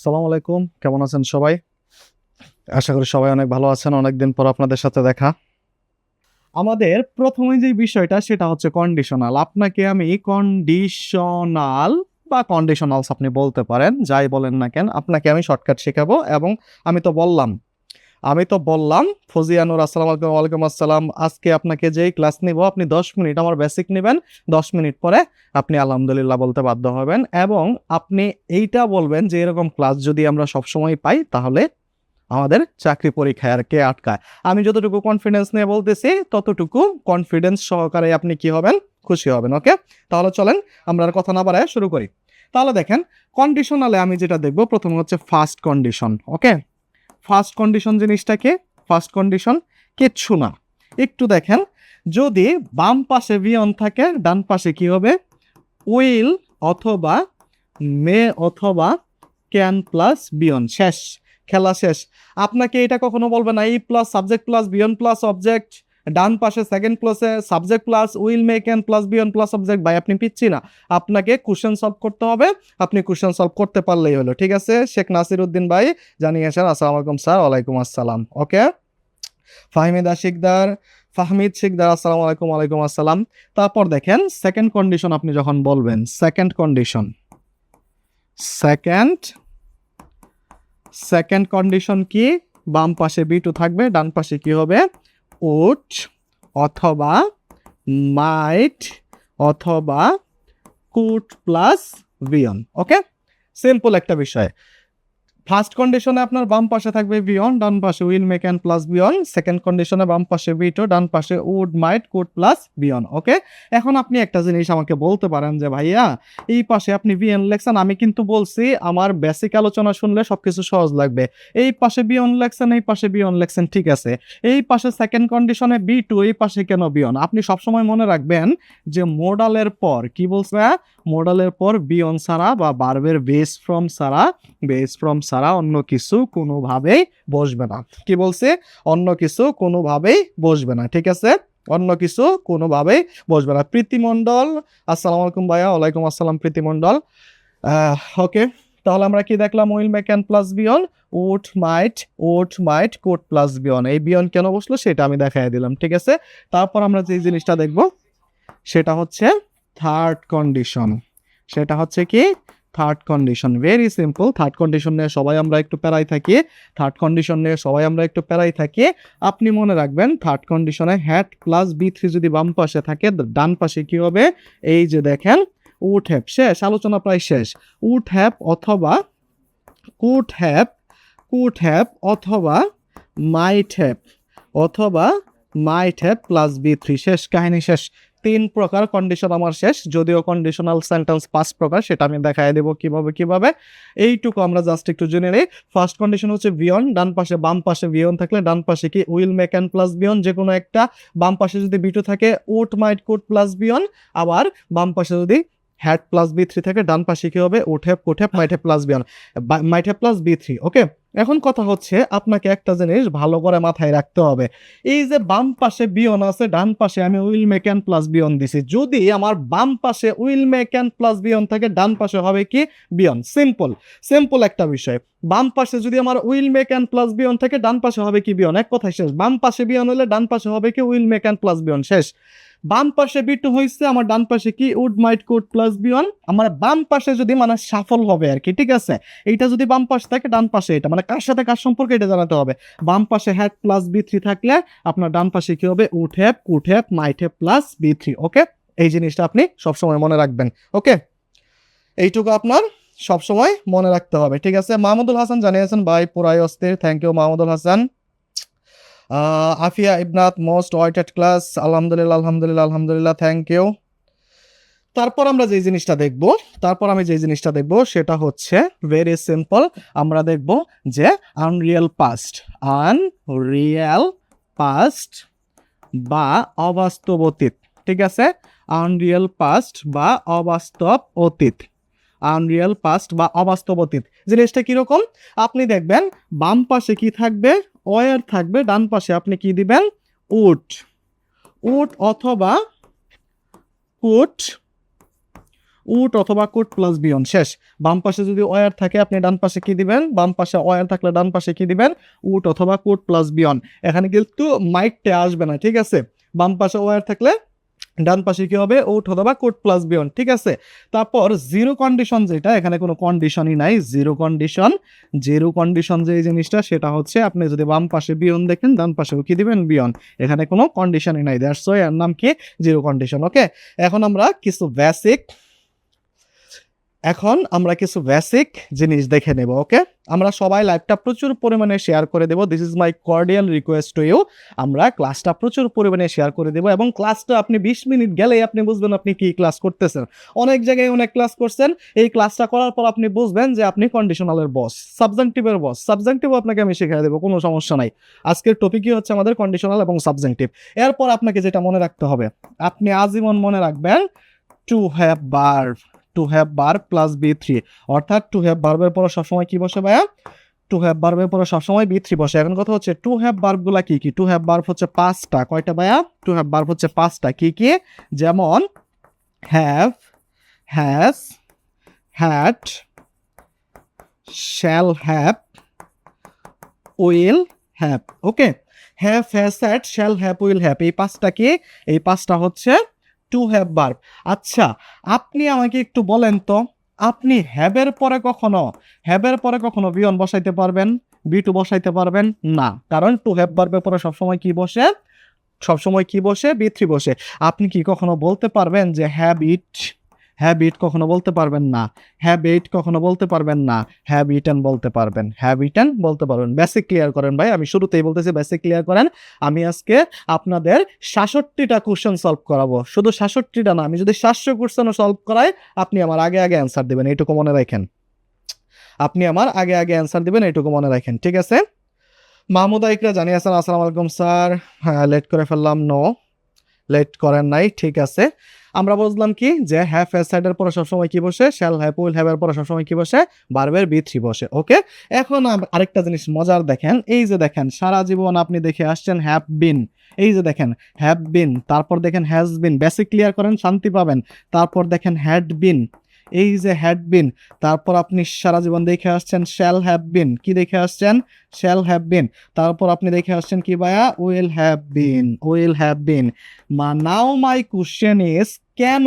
আসসালামু আলাইকুম, কেমন আছেন সবাই? আশা করি সবাই অনেক ভালো আছেন। অনেকদিন পর আপনাদের সাথে দেখা। আমাদের ১ম এই যে বিষয়টা সেটা হচ্ছে কন্ডিশনাল। আপনাকে আমি কন্ডিশনাল বা কন্ডিশনালস আপনি বলতে পারেন, যাই বলেন না কেন, আপনাকে আমি শর্টকাট শেখাবো এবং আমি তো বললাম ফজিয়া নূর আসসালামু আলাইকুম। ওয়ালাইকুম আসসালাম। আজকে আপনাকে যেই ক্লাস নিব আপনি ১০ মিনিট আমার বেসিক নিবেন। ১০ মিনিট পরে আপনি আলহামদুলিল্লাহ বলতে বাধ্য হবেন এবং আপনি এইটা বলবেন যে এরকম ক্লাস যদি আমরা সবসময় পাই তাহলে আমাদের চাকরি পরীক্ষায় আর কে আটকায়। আমি যতটুকু কনফিডেন্স নিয়ে বলতেছি ততটুকু কনফিডেন্স সহকারে আপনি কি হবেন, খুশি হবেন। ওকে, তাহলে চলেন আমরা আর কথা না বাড়ায় শুরু করি। তাহলে দেখেন কন্ডিশনালে আমি যেটা দেখব প্রথমে হচ্ছে ফার্স্ট কন্ডিশন। ওকে, ফার্স্ট কন্ডিশন জিনিসটা কি? ফার্স্ট কন্ডিশন কিচ্ছু না। একটু দেখেন, যদি বাম পাশে বিয়ন থাকে ডান পাশে কি হবে? উইল অথবা মে অথবা ক্যান প্লাস বিয়ন। শেষ, খেলা শেষ। আপনাকে এটা কখনো বলবে না ই plus subject plus V one plus object, ডান পাশে সেকেন্ড ক্লাসে subject plus will may can plus V one plus object. ভাই আপনি পিচ্ছি না, আপনাকে কোশ্চেন সলভ করতে হবে। আপনি কোশ্চেন সলভ করতে পারলেই হলো। ঠিক আছে, শেখ নাসির উদ্দিন ভাই জানিয়েছেন। আসসালামু আলাইকুম স্যার। ওয়ালাইকুম আসসালাম। ওকে, ফাহমিদ শিকদার আসসালামু আলাইকুম। ওয়ালাইকুম আসসালাম। তারপর দেখেন সেকেন্ড কন্ডিশন আপনি যখন বলবেন, সেকেন্ড কন্ডিশন, সেকেন্ড কন্ডিশন কি? বাম পাশে বি2 থাকবে, ডান পাশে কি হবে? উড অথবা মাইট অথবা could plus V one. Okay, simple একটা বিষয়। ফার্স্ট কন্ডিশনে আপনার বাম পাশে থাকবে বিয়ন, ডান পাশে will may can plus V one. Second কন্ডিশনে বাম পাশে বি2, ডান পাশে would might could plus V one. Okay, এখন আপনি একটা জিনিস আমাকে বলতে পারেন যে ভাইয়া এই পাশে আপনি বিয়ন লেখছেন, আমি কিন্তু বলছি আমার বেসিক আলোচনা শুনলে সবকিছু সহজ লাগবে। এই পাশে বিয়ন লেখছেন, এই পাশে বিয়ন লেখছেন, ঠিক আছে। এই পাশে সেকেন্ড কন্ডিশনে বি2, এই পাশে কেন বিয়ন? আপনি সবসময় মনে রাখবেন যে মোডালের পর কি বলছে? মোডালের পর বিয়ন ছাড়া বা ভার্বের বেস ফ্রম ছাড়া অন্য কিছু কোনোভাবেই বসবে না। কি বলছে? অন্য কিছু কোনোভাবেই বসবে না। ঠিক আছে, অন্য কিছু কোনোভাবেই বসবে না। প্রীতিমণ্ডল আসসালামু আলাইকুম ভাইয়া। ওয়ালাইকুম আসসালাম প্রীতিমণ্ডল। ওকে, তাহলে আমরা কি দেখলাম? Will may can plus V one, would might could plus V one. এই বিয়ন কেন বসলো সেটা আমি দেখাই দিলাম। ঠিক আছে, তারপর আমরা যে জিনিসটা দেখব সেটা হচ্ছে থার্ড কন্ডিশন। সেটা হচ্ছে কি? Third condition. Very simple. Third condition নিয়ে সবাই আমরা একটু প্যারাই থাকি। আপনি মনে রাখবেন থার্ড কন্ডিশনে হ্যাড প্লাস বি3 যদি বাম পাশে থাকে, ডান পাশে কি হবে? এই যে দেখেন উড হ্যাভ। শেষ, আলোচনা প্রায় শেষ। উড হ্যাভ অথবা কুড হ্যাভ অথবা মাইট হ্যাভ প্লাস বি3। শেষ, কাহিনী শেষ। 3 প্রকার কন্ডিশন আমার শেষ। যদিও কন্ডিশনাল সেন্টেন্স 5 প্রকার, সেটা আমি দেখাই দেবো কিভাবে। এইটুকু আমরা জাস্ট একটু জেনে নেই। ফার্স্ট কন্ডিশন হচ্ছে বিয়ন, ডান পাশে বাম পাশে বিয়ন থাকলে ডান পাশে কি? উইল মে ক্যান প্লাস বিয়ন, যে কোনো একটা। বাম পাশে যদি বি2 থাকে উড মাইট কুড প্লাস বিয়ন। আবার বাম পাশে যদি হ্যাড প্লাস বি3 থাকে ডান পাশে কি হবে? Would have could have might have plus V one, might have plus বি3। ওকে, এখন কথা হচ্ছে আপনাকে একটা জিনিস ভালো করে মাথায় রাখতে হবে। এই যে বাম পাশে বিয়ন আছে, ডান পাশে আমি উইল মে ক্যান প্লাস বিয়ন দিছি। যদি আমার বাম পাশে উইল মে ক্যান প্লাস বিয়ন থাকে, ডান পাশে হবে কি? বিয়ন। সিম্পল একটা বিষয়। বাম পাশে যদি আমার উইল মে ক্যান প্লাস বিয়ন থাকে, ডান পাশে হবে কি? বিয়ন। এক কথায় শেষ। বাম পাশে বিয়ন হলে ডান পাশে হবে কি? Will may can plus V one. শেষ। বাম পাশে বি2 হয়েছে, আমার ডান পাশে কি? Would might could plus V one. আমার বাম পাশে যদি মানে সাফল হবে আর কি। ঠিক আছে, এইটা যদি বাম পাশে থাকে, ডান পাশে এটা, মানে কার সাথে কার সম্পর্কে এটা জানাতে হবে। বাম পাশে হ্যাড প্লাস বি3 থাকলে আপনার ডান পাশে কি হবে? Would have could have might have plus বি3। ওকে, এই জিনিসটা আপনি সবসময় মনে রাখবেন। ওকে, এইটুকু আপনার সবসময় মনে রাখতে হবে। ঠিক আছে, মাহমুদুল হাসান জানিয়েছেন ভাই পুরাই অস্থির। Thank you Mahmudul Hasan. Afia Ibnat most waited class. আলহামদুলিল্লাহ, থ্যাংক ইউ। তারপর আমি যে জিনিসটা দেখব সেটা হচ্ছে ভেরি সিম্পল। আমরা দেখব যে আনরিয়েল পাস্ট বা অবাস্তব অতীত। ঠিক আছে, আনরিয়েল পাস্ট বা অবাস্তব অতীত জিনিসটা কিরকম? আপনি দেখবেন বাম পাশে কি থাকবে? ওয়ার থাকবে, ডান পাশে আপনি কি দিবেন? উড অথবা কুড উড অথবা কুড প্লাস বিয়ন, শেষ। বাম পাশে যদি ওয়ার থাকে আপনি ডান পাশে কি দিবেন, বাম পাশে ওয়ার থাকলে ডান পাশে কি দিবেন, উড অথবা কুড প্লাস বিয়ন। এখানে কিন্তু মাইটে আসবে না, ঠিক আছে। বাম পাশে ওয়ার থাকলে ডান পাশে কি হবে, উড অথবা কুড প্লাস বিয়ন, ঠিক আছে। তারপর জিরো কন্ডিশন, যেটা এখানে কোনো কন্ডিশনই নাই, জিরো কন্ডিশন। জিরো কন্ডিশন যে জিনিসটা সেটা হচ্ছে আপনি যদি বাম পাশে বিয়ন দেখেন ডান পাশেও কি দিবেন, বিয়ন। এখানে কোনো কন্ডিশনই নাই, দ্যাটস ওয়াই এর নাম কি, জিরো কন্ডিশন। ওকে, এখন আমরা কিছু বেসিক জিনিস দেখে নেব। ওকে, আমরা সবাই লাইভটা প্রচুর পরিমাণে শেয়ার করে দেব, this is my cordial request to you. আমরা ক্লাসটা প্রচুর পরিমাণে শেয়ার করে দেব, এবং ক্লাসটা আপনি 20 মিনিট গেলেই আপনি বুঝবেন আপনি কি ক্লাস করতেছেন। অনেক জায়গায় অনেক ক্লাস করছেন, এই ক্লাসটা করার পর আপনি বুঝবেন যে আপনি কন্ডিশনালের বস, সাবজেক্টিভের বস। সাবজেক্টিভ আপনাকে আমি শিখিয়ে দেবো, কোনো সমস্যা নাই। আজকের টপিকই হচ্ছে আমাদের কন্ডিশনাল এবং সাবজেক্টিভ। এরপর আপনাকে যেটা মনে রাখতে হবে, আপনি আজীবন মনে রাখবেন two have verb, two have verb plus B3, অর্থাৎ টু হ্যাভ ভার্বের পরে সবসময় কি বসে ভাইয়া, টু হ্যাভ ভার্বের পরে সবসময় B3 বসে। এখন কথা হচ্ছে টু হ্যাভ ভার্বগুলা কি কি? টু হ্যাভ ভার্ব হচ্ছে 5টা, কয়টা ভাইয়া? টু হ্যাভ ভার্ব হচ্ছে 5টা, কি কি? যেমন have, has, had, shall have, will have. Okay, have, has, had, shall have, will have, এই 5টা কি? এই 5টা হচ্ছে টু হ্যাভ ভার্ব। আচ্ছা, আপনি আমাকে একটু বলেন তো, আপনি হ্যাবের পরে কখনো বিয়ন বসাইতে পারবেন, B2 বসাইতে পারবেন না? কারণ টু হ্যাভ ভার্বের পরে সবসময় কি বসে, B3 বসে। আপনি কি কখনো বলতে পারবেন যে হ্যাভ ইট কখনো বলতে পারবেন না, হ্যাভ ইট কখনো বলতে পারবেন না, হ্যাভ ইটেন বলতে পারবেন, বেসিক ক্লিয়ার করেন ভাই, আমি শুরুতেই বলতেছি বেসিক ক্লিয়ার করেন। আমি আজকে আপনাদের 66টা কোশ্চেন সলভ করাবো, শুধু 66টা না, আমি যদি 700 কোশ্চেনও সলভ করাই আপনি আমার আগে অ্যান্সার দিবেন, এইটুকু মনে রাখেন। এইটুকু মনে রাখেন, ঠিক আছে। মাহমুদা ইকরা জানিয়েছেন আসসালামু আলাইকুম স্যার, হ্যাঁ লেট করে ফেললাম, নো লেট করেন নাই, ঠিক আছে। আমরা বুঝলাম কি, যে হ্যাভ, হ্যাজ, হ্যাড এর পরে সবসময় কি বসে, শ্যাল হ্যাভ, উইল হ্যাভ এর পরে সবসময় কি বসে, ভার্বের B3 বসে। ওকে, এখন আরেকটা জিনিস মজার দেখেন, এই যে দেখেন সারা জীবন আপনি দেখে আসছেন হ্যাভ বিন, এই যে দেখেন হ্যাভ বিন, তারপর দেখেন হ্যাজ বিন, বেসিক ক্লিয়ার করেন শান্তি পাবেন। তারপর দেখেন হ্যাড বিন, এই যে হ্যাড বিন, তারপর আপনি সারা জীবন দেখে আসছেন শ্যাল হ্যাভ বিন, কি দেখে আসছেন, শ্যাল হ্যাভ বিন। তারপর আপনি দেখে আসছেন কি ভাইয়া, will have been. Now my question is, কেন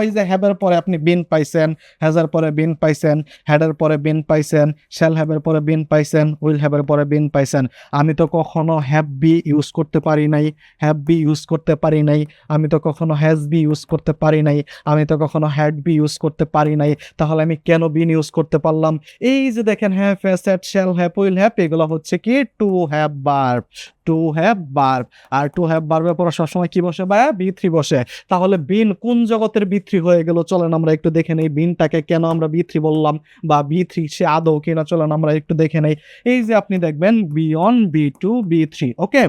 এই যে হ্যাবের পরে আপনি বিন পাইছেন, হ্যাজের পরে বিন পাইছেন, হ্যাডের পরে বিন পাইছেন, শ্যাল হ্যাভের পরে বিন পাইছেন, উইল হ্যাভের পরে বিন পাইছেন। আমি তো কখনো হ্যাভ বি ইউজ করতে পারি নাই, আমি তো কখনো হ্যাজ বি ইউজ করতে পারি নাই, আমি তো কখনো হ্যাড বি ইউজ করতে পারি নাই, তাহলে আমি কেন বিন ইউজ করতে পারলাম? এই যে দেখেন have, has, had, shall have, will have, এগুলো হচ্ছে কি টু হ্যাভ ভার্ব, আর টু হ্যাভ ভার্বের পরে সবসময় কি বসে ভাইয়া, B3 বসে। তাহলে বিন কোন জগতের B3 হয়ে গেল, চলেন আমরা একটু দেখে নেই বিনটাকে কেন আমরা B3 বললাম, বা B3 সে আদৌ কিনা, চলেন আমরা একটু দেখে নেই। এই যে আপনি দেখবেন বিয়ন্ড B2 B3, ওকে,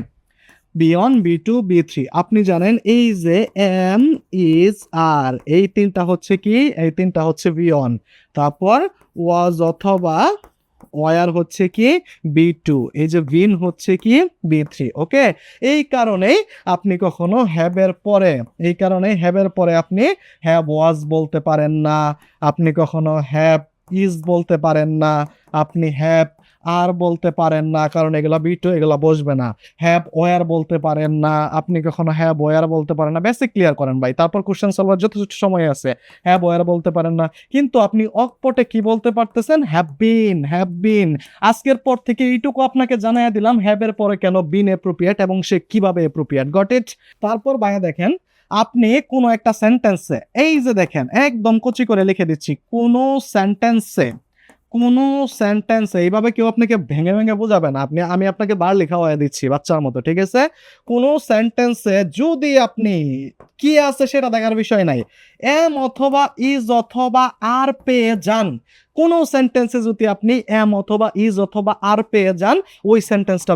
বিয়ন্ড B2 B3, আপনি জানেন এই যে এম, ইজ, আর, এই তিনটা হচ্ছে কি, এই তিনটা হচ্ছে বিয়ন্ড। তারপর ওয়াজ অথবা ওয়ার হচ্ছে কি B2, এই যে বিন হচ্ছে কি B3। ওকে, এই কারণেই আপনি কখনো হ্যাবের পরে আপনি হ্যাভ ওয়াজ বলতে পারেন না, আপনি কখনো হ্যাভ ইজ বলতে পারেন না, আপনি হ্যাভ আর বলতে পারেন না, কারণ এগুলা B2, এগুলা বসবে না। হ্যাভ ওয়ার বলতে পারেন না, আপনি কখনো হ্যাভ ওয়ার বলতে পারেন না। বেসিক ক্লিয়ার করেন ভাই, তারপর কোশ্চেন সলভার যথেষ্ট সময় আছে। হ্যাভ ওয়ার বলতে পারেন না, কিন্তু আপনি অকপটে কি বলতে পারতেছেন, হ্যাভ বিন। আজকের পর থেকে এইটুকু আপনাকে জানাইয়া দিলাম হ্যাভের পরে কেন বিন অ্যাপ্রোপ্রিয়েট এবং সে কিভাবে অ্যাপ্রোপ্রিয়েট, গট ইট। তারপর ভাইয়া দেখেন, আপনি কোনো একটা সেন্টেন্সে, এই যে দেখেন একদম কচি করে লিখে দিচ্ছি, কোনো সেন্টেন্সে এইভাবে কেউ আপনাকে ভেঙে বোঝাবে না, আমি আপনাকে বার লেখা হয়ে দিচ্ছি বাচ্চার মতো, ঠিক আছে। কোনো সেন্টেন্সে যদি আপনি কি আছে সেটা দেখার বিষয় নাই, এম অথবা ইজ অথবা আর পেয়ে যান, কোনো সেন্টেন্সে যদি আপনি এম অথবা ইজ অথবা আর পেয়ে যান, ওই সেন্টেন্সটা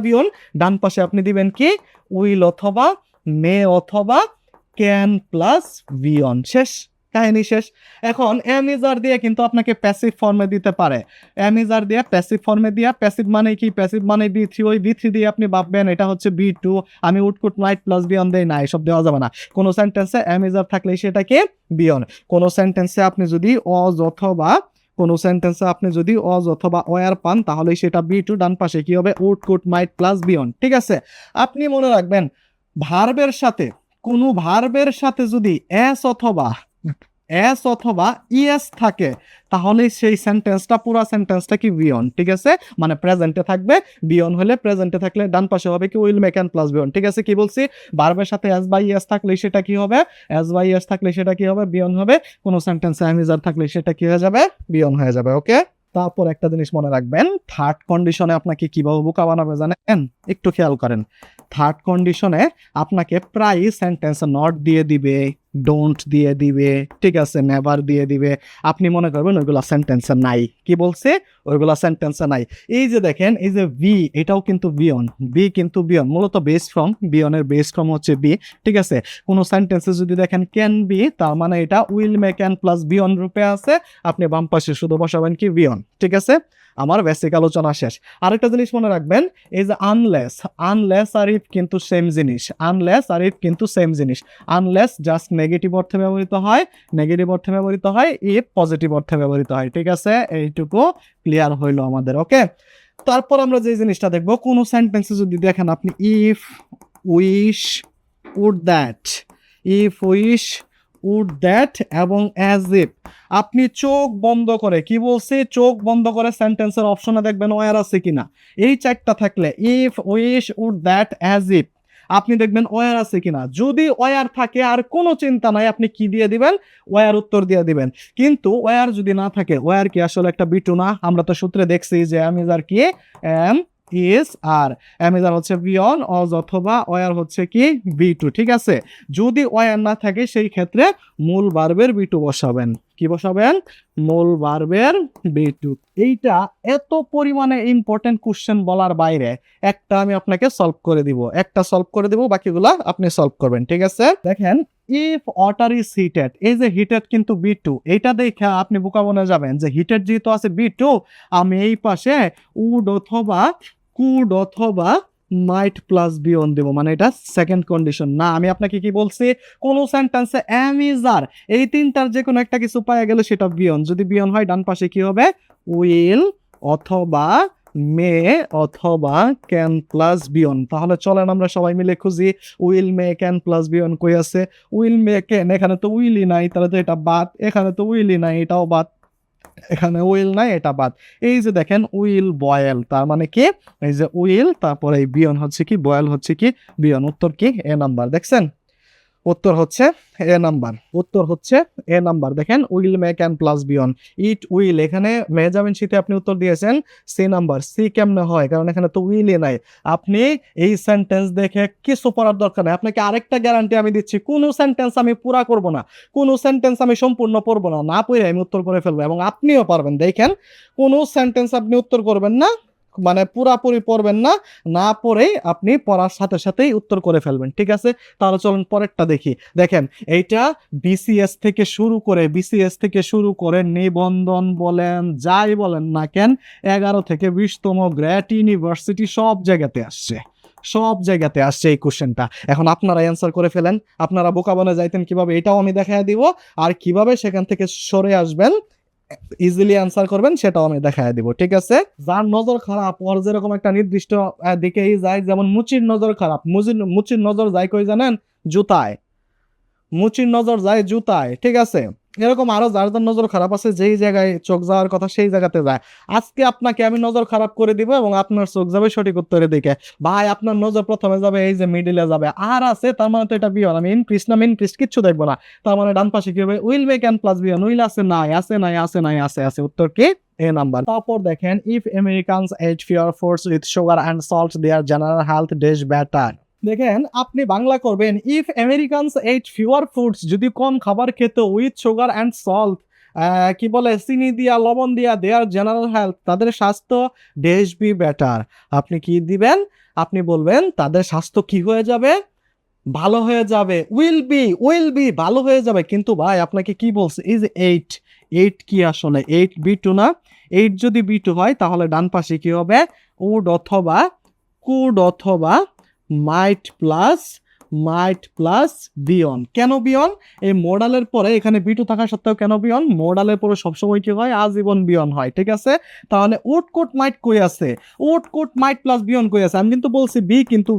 বিয়ন। ডান পাশে আপনি দিবেন কি, উইল অথবা মে অথবা ক্যান প্লাস বিয়ন, শেষ। কাহিনী শেষ। এখন অ্যামিজার দিয়ে কিন্তু আপনাকে প্যাসিভ ফর্মে দিতে পারে। অ্যামিজার দিয়ে প্যাসিভ ফর্মে দিয়া, প্যাসিভ মানে কি? প্যাসিভ মানে বি3, ওই বি3 দিয়ে আপনি ভাববেন এটা হচ্ছে বি2, আমি উড কুড মাইট প্লাস বিয়ন দেই না, এসব দেওয়া যাবে না। কোনো সেন্টেন্সে অ্যামিজার থাকলে সেটাকে বিয়ন, কোনো সেন্টেন্সে আপনি যদি অজ অথবা ওয়ার পান তাহলে সেটা বি2, ডান পাশে কি হবে? Would could might plus V one. ঠিক আছে, আপনি মনে রাখবেন ভার্বের সাথে, কোনো ভার্বের সাথে যদি এস অথবা ইএস থাকে তাহলে সেই সেন্টেন্সটা, পুরো সেন্টেন্সটা কি? বিয়ন। ঠিক আছে, মানে প্রেজেন্টে থাকবে, বিয়ন হলে প্রেজেন্টে থাকলে ডান পাশে হবে কি? Will make and plus V one. ঠিক আছে, কি বলছি? ভার্বের সাথে এস বাই ইএস থাকলে সেটা কি হবে? এস বাই ইএস থাকলে সেটা কি হবে? বিয়ন হবে। কোনো সেন্টেন্সে অ্যামিজার থাকলে সেটা কি হয়ে যাবে? বিয়ন হয়ে যাবে। ওকে, তারপর একটা জিনিস মনে রাখবেন, থার্ড কন্ডিশনে আপনাকে কিভাবে বোকা বানাবে জানেন? একটু খেয়াল করেন। থার্ড কন্ডিশনে আপনাকে প্রায় সেন্টেন্সে নট দিয়ে দিবে, ডোন্ট দিয়ে দিবে, ঠিক আছে, নেভার দিয়ে দিবে। আপনি মনে করবেন ওইগুলা সেন্টেন্সে নাই। কি বলছে? ওইগুলা সেন্টেন্সে নাই। এই যে দেখেন, এই যে বি, এটাও কিন্তু বিয়ন, বি কিন্তু বিয়ন, মূলত বেস ফ্রম, বিয়নের বেস ফ্রম হচ্ছে বি। ঠিক আছে, কোনো সেন্টেন্সে যদি দেখেন ক্যান বি, তার মানে এটা উইল মে ক্যান প্লাস বিয়ন রূপে আছে, আপনি বাম পাশে শুধু বসাবেন কি? বিয়ন। ঠিক আছে, আমার বেসিক আলোচনা শেষ। আরেকটা জিনিস মনে রাখবেন, এই যে আনলেস আর ইফ কিন্তু সেম জিনিস, আনলেস জাস্ট নেগেটিভ অর্থে ব্যবহৃত হয়, ইফ পজিটিভ অর্থে ব্যবহৃত হয়। ঠিক আছে, এইটুকু ক্লিয়ার হইলো আমাদের। ওকে, তারপর আমরা যে জিনিসটা দেখবো, কোনো সেন্টেন্সে যদি দেখেন আপনি ইফ উইশ উড দ্যাট এবং অ্যাজ ইফ, আপনি চোখ বন্ধ করে, কি বলছে? চোখ বন্ধ করে সেন্টেন্সের অপশনে দেখবেন ওয়ার আছে কিনা। এই চারটা থাকলে if, wish, would that, as if, আপনি দেখবেন ওয়ার আছে কিনা। যদি ওয়ার থাকে আর কোনো চিন্তা নাই, আপনি কি দিয়ে দিবেন? ওয়ার উত্তর দিয়ে দিবেন। কিন্তু ওয়ার যদি না থাকে, ওয়ার কি আসলে একটা বিটু না? আমরা তো সূত্রে দেখছি যে অ্যামিজার কি? এম ইজ আর, অ্যামিজার হচ্ছে বিয়ন, অজ অথবা ওয়ার হচ্ছে কি? বি2। ঠিক আছে, যদি ওয়ার না থাকে সেই ক্ষেত্রে মূল ভার্বের বি2 বসাবেন। কি বসাবেন? মূল ভার্বের বি2। এইটা এত পরিমাণে ইম্পর্টেন্ট কোশ্চেন বলার বাইরে একটা আমি আপনাকে সলভ করে দিব, বাকিগুলা আপনি সলভ করবেন। ঠিক আছে, দেখেন, ইফ ওয়াটার ইজ হিটেড, এই যে হিটেড কিন্তু বি2, এইটা দেখে আপনি বোকা বনে যাবেন যে হিটেড যেহেতু আছে বি2, আমি এই পাশে উড অথবা মাইট প্লাস বিয়ন দেব, মানে এটা সেকেন্ড কন্ডিশন না। আমি আপনাকে কি বলছি? কোন সেন্টেন্সে অ্যামিজার এই তিনটার যে কোনো একটা কিছু পাওয়া গেলে সেটা বিয়ন। যদি বিয়ন হয় ডান পাশে কি হবে? উইল অথবা মে অথবা ক্যান প্লাস বিয়ন। তাহলে চলেন আমরা সবাই মিলে খুঁজি, will may can plus V one কই আছে? উইল মে ক্যান, এখানে তো উইলই নাই, তাহলে তো এটা বাদ। এখানে তো উইলই নাই, এটাও বাদ। এখানে উইল নাই, এটা বাদ। এই যে দেখেন উইল বয়েল, তার মানে কি? এই যে উইল, তারপরে এই বিয়ন হচ্ছে কি? বয়েল হচ্ছে কি? বিয়ন। উত্তর কি? A number. দেখছেন, উত্তর হচ্ছে এ নাম্বার। দেখেন, will may can plus V one, it will, এখানে মেজাবেন শীতে আপনি উত্তর দিয়েছেন সি নাম্বার। সি কেমনে হয়? কারণ এখানে তো উইলই নাই। আপনি এই সেন্টেন্স দেখে কিছু পড়ার দরকার নেই। আপনাকে আরেকটা গ্যারান্টি আমি দিচ্ছি, কোনো সেন্টেন্স আমি পুরা করব না, কোনো সেন্টেন্স আমি সম্পূর্ণ পড়বো না পড়ে আমি উত্তর করে ফেলবো, এবং আপনিও পারবেন। দেখেন, কোনো সেন্টেন্স আপনি উত্তর করবেন না, মানে পুরাপুরি পড়বেন না পড়েই আপনি পড়ার সাথে সাথেই উত্তর করে ফেলবেন। ঠিক আছে, তাহলে চলুন পরেরটা দেখি। দেখেন, এইটা বিসিএস থেকে শুরু করে নিবন্ধন বলেন, যাই বলেন না কেন, 11 থেকে 20তম গ্রেড ইউনিভার্সিটি সব জায়গাতে আসছে এই কোশ্চেনটা। এখন আপনারা অ্যান্সার করে ফেলেন। আপনারা বোকা বনে যাইতেন কিভাবে, এটাও আমি দেখায় দিব, আর কিভাবে সেখান থেকে সরে আসবেন, ইজিলি অ্যান্সার করবেন, সেটাও আমি দেখায় দিব। ঠিক আছে, যার নজর খারাপ ওর যেরকম একটা নির্দিষ্ট দিকেই যায়, যেমন মুচির নজর খারাপ, মুচির নজর যায় কই জানেন? জুতায়। ঠিক আছে, এরকম আরো যার যার নজর খারাপ আছে, যেই জায়গায় চোখ যাওয়ার কথা সেই জায়গাতে যায়। আজকে আপনাকে আমি নজর খারাপ করে দিব এবং আপনার চোখ যাবে সঠিক উত্তরের দিকে। ভাই, আপনার নজর প্রথমে যাবে এই যে মিডিলে যাবে, আর আছে, তার মানে তো এটা বিয়ন। আমি ইনক্রিজ কিচ্ছু দেখবো না, তার মানে ডান পাশে কি হবে? Will may can plus V one. Will আছে নাই? উত্তর কি? A number. তারপর দেখেন, if Americans ate fewer foods with sugar and salt their general health dash better. দেখেন, আপনি বাংলা করবেন if Americans ate fewer foods, যদি কম খাবার খেত, উইথ সুগার অ্যান্ড সল্ট, কি বলে, চিনি দিয়া, লবণ দিয়া, দেয়ার জেনারেল হেলথ, তাদের স্বাস্থ্য ড্যাশ বি বেটার। আপনি কি দিবেন? আপনি বলবেন তাদের স্বাস্থ্য কি হয়ে যাবে? ভালো হয়ে যাবে, উইল বি ভালো হয়ে যাবে। কিন্তু ভাই আপনাকে কি বলছে, এই যে এইট কি আসলে এইট বি টু না? এইট যদি বি টু হয় তাহলে ডান পাশে কি হবে, উড অথবা অথবা মাইট প্লাস বিয়ন। কেন বিয়ন? এই মোডালের পরে এখানে বি টু থাকা সত্ত্বেও কেন বিয়ন? মোডালের পরে সবসময় কি হয়, আজীবন বিয়ন হয়। ঠিক আছে, তাহলে উড কোট মাইট কই আছে? Would coat mite plus V one কই আছে? আমি কিন্তু বলছি বি কিন্তু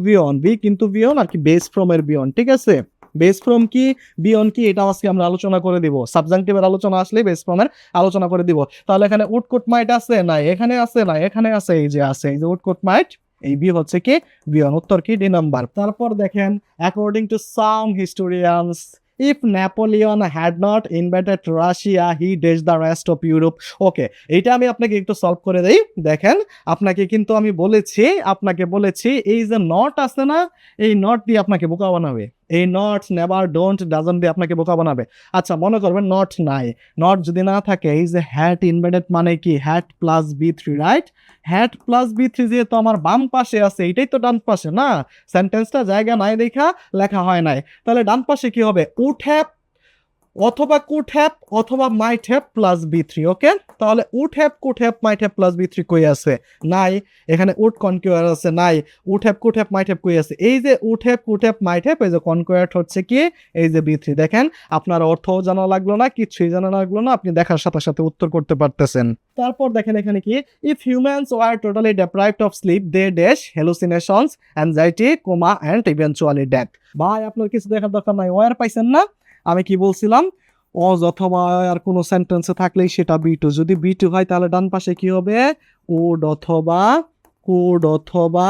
বিয়ন আর কি বেস ফ্রম এর বিয়ন। ঠিক আছে, বেস ফ্রম কি বিয়ন কি এটা আজকে আমরা আলোচনা করে দিব। সাবজাংটিভের আলোচনা আসলে বেস ফ্রমের আলোচনা করে দিব। তাহলে এখানে উড কোট মাইট আছে না? এখানে আছে না? এখানে আছে, এই যে আছে, এই যে উড কোট মাইট, এই বি হচ্ছে কি বিয়ন। উত্তর কি ডি নাম্বার। তারপর দেখেন, according to some historians, if Napoleon had not invited Russia he dash the rest of Europe. Okay, এইটা আমি আপনাকে একটু সলভ করে দেই। দেখেন, আপনাকে কিন্তু আমি বলেছি এই যে নট আছে না, এই নট দিয়ে আপনাকে বোকা বানাবে। এই নট, নেভার, ডোন্ট, ডাজন্ট দিয়ে আপনাকে বোকা বানাবে। আচ্ছা, মনে করবেন নট নাই। নট যদি না থাকে, এই যে হ্যাড ইনভাইটেড মানে কি, had plus B three, right? Had plus B three যেহেতু আমার বাম পাশে আছে, এটাই তো ডান পাশে না? সেন্টেন্সটা জায়গা নাই দেখা লেখা হয় নাই। তাহলে ডান পাশে কি হবে, উড হ্যাভ অথবা কুড হ্যাভ অথবা might have plus B three. Okay, তাহলে would have, could have, might have plus B three কই আছে? নাই। এখানে উড কনকিউয়ার আছে, নাই। Would have, could have, might have কই আছে? এই যে would have, could have, might have, এই যে কনকিউয়ার হচ্ছে কি, এই যে বি থ্রি। দেখেন, আপনার অর্থও জানা লাগলো না, কিছুই জানা লাগলো না, আপনি দেখার সাথে সাথে উত্তর করতে পারতেছেন। তারপর দেখেন এখানে কি, if humans were totally deprived of sleep they dash hallucinations anxiety coma and eventually death. ভাই আপনার কিছু দেখার দরকার নাই, ওয়ার পাইছেন না? আমি কি বলছিলাম, অজ অথবা আর কোনো সেন্টেন্সে থাকলেই সেটা বি টু। যদি বি টু হয় তাহলে ডান পাশে কি হবে, উড অথবা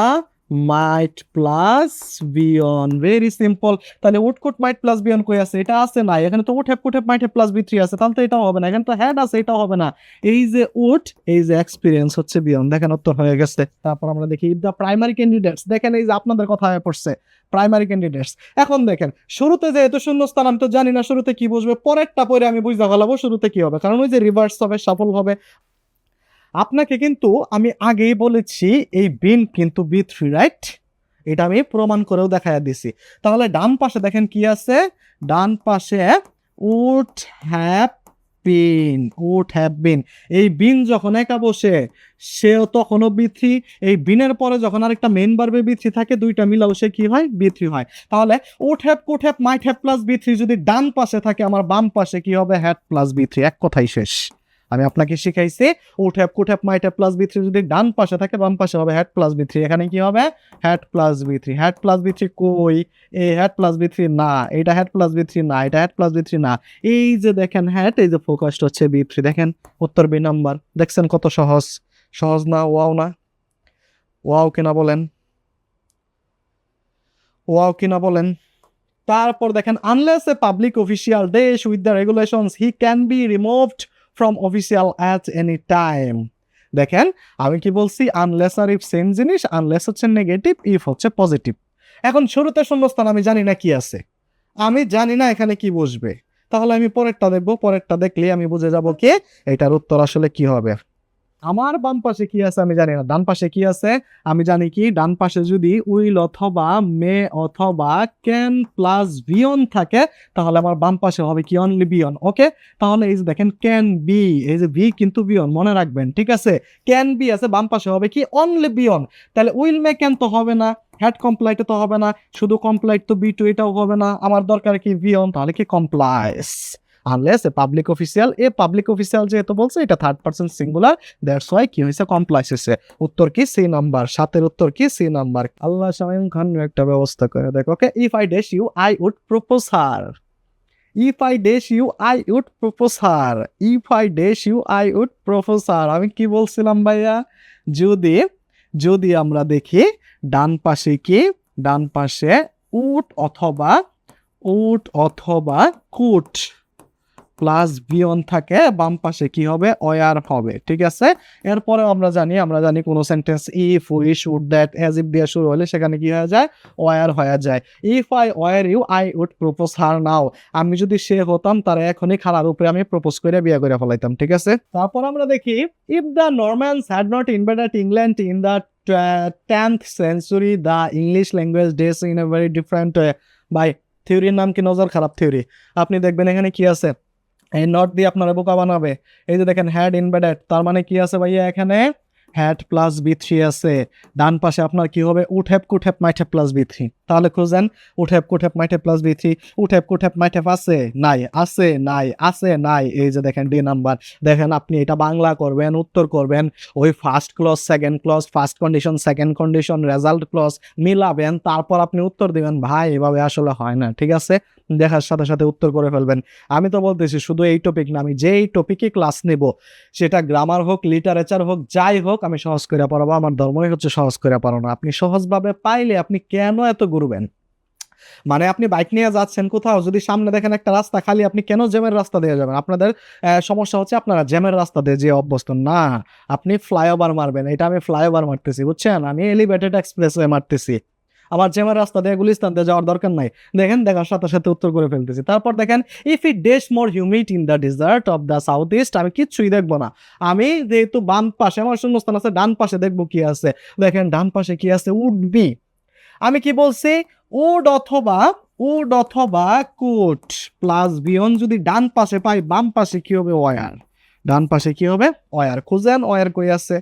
might plus V one. Very simple. তাহলে would could might plus V one কই আছে? এটা আছে না। এখানে তো would have, could have, might have plus B three আছে, তাহলে তো এটাও হবে না। এখানে তো হ্যাড আছে, এটাও হবে না। এই যে উড, এই যে এক্সপিরিয়েন্স হচ্ছে বিয়ন। দেখেন উত্তর হয়ে গেছে। তারপর আমরা দেখি দ্য প্রাইমারি ক্যান্ডিডেটস। দেখেন এই যে আপনাদের কথা হয়ে পড়ছে প্রাইমারি ক্যান্ডিডেটস। এখন দেখেন, শুরুতে যেহেতু শূন্যস্থান আমি তো জানি না শুরুতে কি বসবে, পরেরটা পরে আমি বুঝতে পারলাম শুরুতে কি হবে, কারণ ওই যে রিভার্স হবে, সফল হবে। আপনাকে কিন্তু আমি আগেই বলেছি এই বিন কিন্তু বি থ্রি, রাইট? এটা আমি প্রমাণ করেও দেখাইয়া দিছি। তাহলে ডান পাশে দেখেন কি আছে, ডান পাশে উড হ্যাভ বিন। এই বিন যখন একা বসে সেও তখনও বি থ্রি। এই বিনের পরে যখন আরেকটা মেন ভার্বে বি থ্রি থাকে, দুইটা মিলাও সে কি হয়, বি থ্রি হয়। তাহলে would have, could have, might have plus B three যদি ডান পাশে থাকে, আমার বাম পাশে কি হবে, হ্যাড প্লাস বি থ্রি। এক কথাই শেষ। আমি আপনাকে শিখাইছি would have, could have, might have plus B three যদি ডান পাশে থাকে, বাম পাশে হবে হ্যাড প্লাস বি থ্রি। এখানে কি হবে, had plus B three. Had plus B three কই? এই হ্যাড প্লাস বি থ্রি না, এটা হ্যাড প্লাস বি থ্রি না, এটা হ্যাড প্লাস বি থ্রি না। এই যে দেখেন হ্যাড, এই যে ফোকাসড হচ্ছে বি থ্রি। দেখেন উত্তর বি নাম্বার। দেখছেন কত সহজ? সহজ না? ওয়াও না? ওয়াও কিনা বলেন, ওয়াও কিনা বলেন। তারপর দেখেন, আনলেস এ পাবলিক অফিসিয়াল দেশ with the regulations he can be removed from official at any time. দেখেন আমি কি বলছি, আনলেস আর ইফ সেম জিনিস। আনলেস হচ্ছে নেগেটিভ, ইফ হচ্ছে পজিটিভ। এখন শুরুতে শূন্যস্থান, আমি জানি না কি আছে, আমি জানি না এখানে কি বসবে। তাহলে আমি পরেরটা দেখবো, পরেরটা দেখলে আমি বুঝে যাব কি এটার উত্তর আসলে কি হবে। আমার বাম পাশে কি আছে আমি জানি না, ডান পাশে কি আছে আমি জানি। কি ডান পাশে যদি উইল অথবা মে অথবা ক্যান প্লাস বিয়ন থাকে, তাহলে আমার বাম পাশে হবে কি, অনলি বিয়ন। ওকে, তাহলে এই যে দেখেন ক্যান বি, এই যে বি কিন্তু বিয়ন, মনে রাখবেন। ঠিক আছে, ক্যান বি আছে, বাম পাশে হবে কি, অনলি বিয়ন। তাহলে উইল মে ক্যান তো হবে না, হ্যাড কমপ্লাইটে তো হবে না, শুধু কমপ্লাইট তো বি টু, এটাও হবে না। আমার দরকার কি বিয়ন, তাহলে কি complies. Unless a public official, a public official যেহেতু বলছে এটা third person singular, that's why কি হয়েছে, কমপ্লাইস হয়েছে। উত্তর কি, সি নাম্বার। সাতের উত্তর কি, সি নাম্বার। আল্লাহ শামিম খান একটা ব্যবস্থা করে দেখো। Okay, if I dash you I would propose her. If I dash you I would propose her. If I dash you I would propose her. আমি কি বলছিলাম ভাইয়া, যদি যদি আমরা দেখি ডান পাশে কি, ডান পাশে উড অথবা কুড প্লাস বিয়ন থাকে, বাম পাশে কি হবে, ওয়ার হবে। ঠিক আছে, এরপরে আমরা জানি কোনো sentence if, wish, would, that, as if দিয়ে শুরু হলে সেখানে কি হয়ে যায়, ওয়ার হয়ে যায়। If I were you I would propose her now. আমি যদি সে হতাম তার এখনই খালার উপরে আমি প্রপোজ করে বিয়ে করে ফেলাইতাম। ঠিক আছে, তারপর আমরা দেখি if the Normans had not invited England in the 10th century, the English language days in a very different way. ভাই থিওরির নাম কি নজর খারাপ থিওরি। আপনি দেখবেন এখানে কি আছে, এই নট দিয়ে আপনারা বোকা বানাবে। এই যে দেখেন হ্যাড ইনভ্যালিড, তার মানে কি আছে ভাইয়া, এখানে হ্যাড প্লাস বি3 আছে। ডান পাশে আপনার কি হবে, would have could have might have plus বি3। তাহলে খুঁজেন would have could have might have plus বি3, would have could have might have আছে নাই, আছে নাই, আছে নাই। এই যে দেখেন ডি নাম্বার। দেখেন আপনি এটা বাংলা করবেন, উত্তর করবেন, ওই first clause second clause, first condition second condition, result clause মিলাবেন, তারপর আপনি উত্তর দিবেন। ভাই এভাবে আসলে হয় না, ঠিক আছে? দেখার সাথে সাথে উত্তর করে ফেলবেন। আমি তো বলতেছি শুধু এই টপিক না, আমি যেই টপিকে ক্লাস নেব, সেটা গ্রামার হোক, লিটারেচার হোক, যাই হোক, আমি সহজ করে পড়াবো। আমার ধর্মই হচ্ছে সহজ করে পড়ানো। আপনি সহজভাবে পাইলে আপনি কেন এত ঘুরবেন? মানে আপনি বাইক নিয়ে যাচ্ছেন কোথাও, যদি সামনে দেখেন একটা রাস্তা খালি, আপনি কেন জ্যামের রাস্তা দিয়ে যাবেন? আপনাদের সমস্যা হচ্ছে আপনারা জ্যামের রাস্তা দিয়ে যে অভ্যস্ত না, আপনি ফ্লাইওভার মারবেন। এটা আমি ফ্লাইওভার মারতেছি, বুঝছেন? আমি এলিভেটেড এক্সপ্রেসওয়ে মারতেছি। আমার জ্যামের রাস্তা দিয়ে গুলিস্তান দিয়ে যাওয়ার দরকার নাই। দেখেন, দেখার সাথে সাথে উত্তর করে ফেলতেছি। তারপর দেখেন, if it does more humid in the desert of the south east, আমি কিচ্ছুই দেখবো না। আমি যেহেতু বাম পাশে আমার শূন্যস্থান আছে, ডান পাশে দেখবো কি আছে। দেখেন ডান পাশে কি আছে, উড বি। আমি কি বলছি, উড অথবা কুড প্লাস বিয়ন যদি ডান পাশে পাই, বাম পাশে কি হবে, ওয়ার। ডান পাশে কি হবে, ওয়ার। খুঁজেন ওয়ার কই আছে।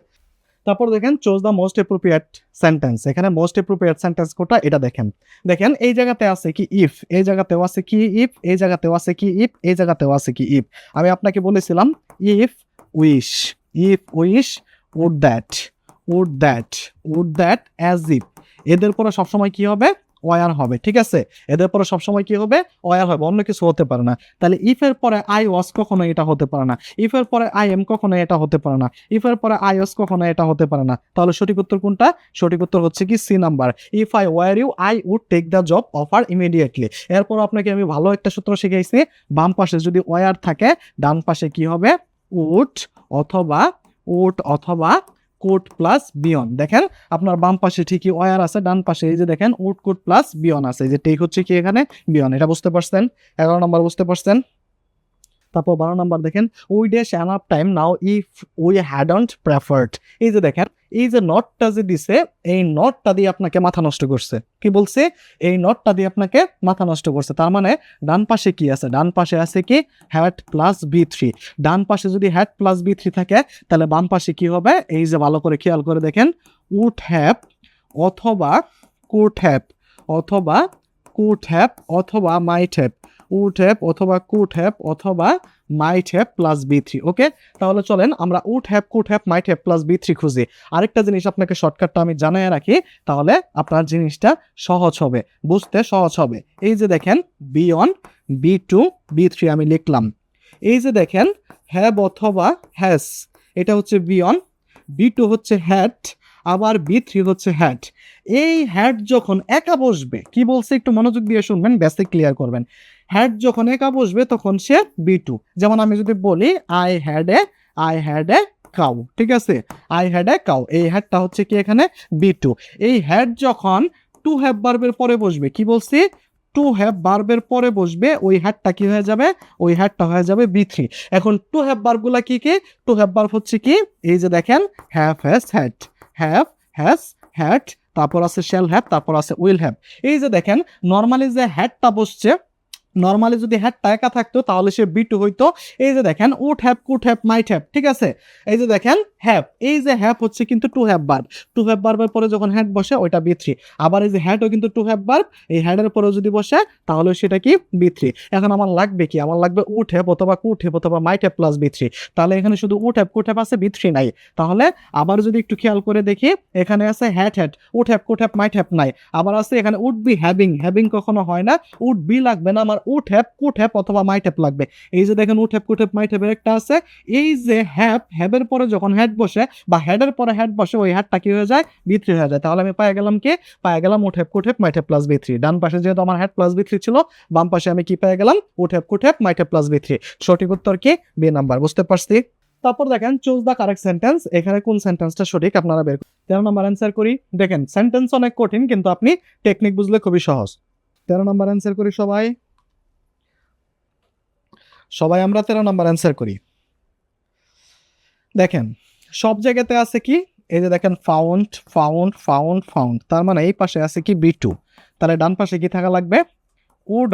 তারপর দেখেন choose the most appropriate sentence. এখানে মোস্ট অ্যাপ্রোপ্রিয়েট সেন্টেন্স কোটা, এটা দেখেন। দেখেন এই জায়গাতে আছে কি ইফ, এই জায়গাতেও আছে কি ইফ, এই জায়গাতেও আছে কি ইফ, এই জায়গাতেও আছে কি ইফ। আমি আপনাকে বলেছিলাম if wish, would that, as if. এদের পরে সবসময় কি হবে, ওয়ার হবে, ঠিক আছে? এদের পরে সবসময় কি হবে, ওয়ার হবে, অন্য কিছু হতে পারে না। তাহলে ইফ এর পরে আই ওয়াজ কখনো এটা হতে পারে না, ইফ এর পরে আই এম কখনো এটা হতে পারে না, ইফ এর পরে আই ওয়াজ কখনো এটা হতে পারে না। তাহলে সঠিক উত্তর কোনটা? সঠিক উত্তর হচ্ছে কি C number, if I were you I would take the job offer immediately. এরপর আপনাকে আমি ভালো একটা সূত্র শিখাইছি, বাম পাশে যদি ওয়ার থাকে, ডান পাশে কি হবে, উড অথবা কোড প্লাস বিয়ন। দেখেন আপনার বাম পাশে ঠিকই ওয়ার আছে, ডান পাশে এই যে দেখেন উড কোড প্লাস বিয়ন আছে। এই যে টেক হচ্ছে কি এখানে বিয়ন। এটা বুঝতে পারছেন? 11 নম্বর বুঝতে পারছেন? তারপর 12 নম্বর দেখেন, we dash enough time now if we hadn't preferred. এই যে দেখেন, এই যে নটটা যে দিছে, এই নটটা দিয়ে আপনাকে মাথা নষ্ট করছে। কি বলছে? এই নটটা দিয়ে আপনাকে মাথা নষ্ট করছে। তার মানে ডান পাশে কি আছে, ডান পাশে আছে কি হ্যাড প্লাস বি3। ডান পাশে যদি হ্যাড প্লাস বি3 থাকে, তাহলে বাম পাশে কি হবে, এই যে ভালো করে খেয়াল করে দেখেন, উড হ্যাভ অথবা কুড হ্যাভ, অথবা অথবা মাইট হ্যাভ, উড হ্যাভ অথবা কুড হ্যাভ অথবা মাইট হ্যাভ প্লাস বি3। ওকে, তাহলে চলেন আমরা would have, could have, might have plus বি3 খুঁজি। আরেকটা জিনিস আপনাকে শর্টকাটটা আমি জানাই রাখি, তাহলে আপনার জিনিসটা সহজ হবে, বুঝতে সহজ হবে। এই যে দেখেন বি1, বি2, বি3 আমি লিখলাম। এই যে দেখেন হ্যাভ অথবা হ্যাজ, এটা হচ্ছে বি1, বি2 হচ্ছে হ্যাড, আবার বি3 হচ্ছে হ্যাড। এই হ্যাড যখন একা বসবে, কি বলছে একটু মনোযোগ দিয়ে শুনবেন, বেসিক ক্লিয়ার করবেন। হ্যাড যখন একা বসবে তখন সে বি2। যেমন আমি যদি বলি আই হ্যাড এ কাউ, ঠিক আছে? আই হ্যাড এ কাউ, এই হ্যাডটা হচ্ছে কি এখানে বি2। এই হ্যাড যখন টু হ্যাভ ভার্বের পরে বসবে, কি বলছি, টু হ্যাভ ভার্বের পরে বসবে, ওই হ্যাডটা কি হয়ে যাবে, ওই হ্যাডটা হয়ে যাবে বি3। এখন টু হ্যাভ ভার্বগুলা কি কি? টু হ্যাভ ভার্ব হচ্ছে কি, এই যে দেখেন have has had, have has had, তারপর আছে শ্যাল হ্যাভ, তারপর আছে উইল হ্যাভ। এই যে দেখেন নর্মালি যে হ্যাডটা বসছে, নর্মালি যদি হ্যাডটা একা থাকতো তাহলে সে বি2 হইতো। এই যে দেখেন would have, could have, might have, ঠিক আছে? এই যে দেখেন হ্যাভ, এই যে হ্যাভ হচ্ছে কিন্তু two have verb, two have ভার্বের পরে যখন হ্যাড বসে ওইটা বি3। আবার এই যে হ্যাডও কিন্তু টু হ্যাভ ভার্ব, এই হ্যাডের পরেও যদি বসে তাহলে সেটা কি বি3। এখন আমার লাগবে কি, আমার লাগবে উড হ্যাভ অথবা কুড হ্যাভ অথবা মাইট হ্যাভ প্লাস বি3। তাহলে এখানে শুধু উড হ্যাভ, কুড হ্যাভ আছে, বি3 নাই। তাহলে আবার যদি একটু খেয়াল করে দেখি, এখানে আছে had, would have, could have, might have নাই। আবার আছে এখানে উড বি হ্যাভিং কখনো হয় না, উড বি লাগবে না, আমার উড হ্যাভ, কুড হ্যাভ অথবা মাইট হ্যাভ লাগবে। এই যে দেখেন would have, could have, might have একটা আছে। এই যে হ্যাভের পরে যখন হ্যাড বসে বা হেডের পরে হ্যাড বসে, ওই হ্যাডটা কি হয়ে যায়, বি3 হয়ে যায়। তাহলে আমি পেয়ে গেলাম কি, পেয়ে গেলাম would have, could have, might have plus বি3। ডান পাশে যেহেতু আমার হ্যাড প্লাস বি3 ছিল, বাম পাশে আমি কি পেয়ে গেলাম, would have, could have, might have plus বি3। সঠিক উত্তর কি বি নাম্বার, বুঝতে পারছি? তারপর দেখেন চুজ দ্য কারেক্ট সেন্টেন্স। এখানে কোন সেন্টেন্সটা সঠিক আপনারা বের করুন। 13 নম্বর অ্যান্সার করি। দেখেন সেন্টেন্স অনেক কঠিন, কিন্তু আপনি টেকনিক বুঝলে খুবই সহজ। 13 নম্বর অ্যান্সার করি সবাই আমরা 13 নম্বর অ্যান্সার করি। দেখেন সব জায়গাতে আছে কি, এই যে দেখেন ফাউন্ড, তার মানে এই পাশে আছে কি বি2, তাহলে ডান পাশে কি থাকা লাগবে, উড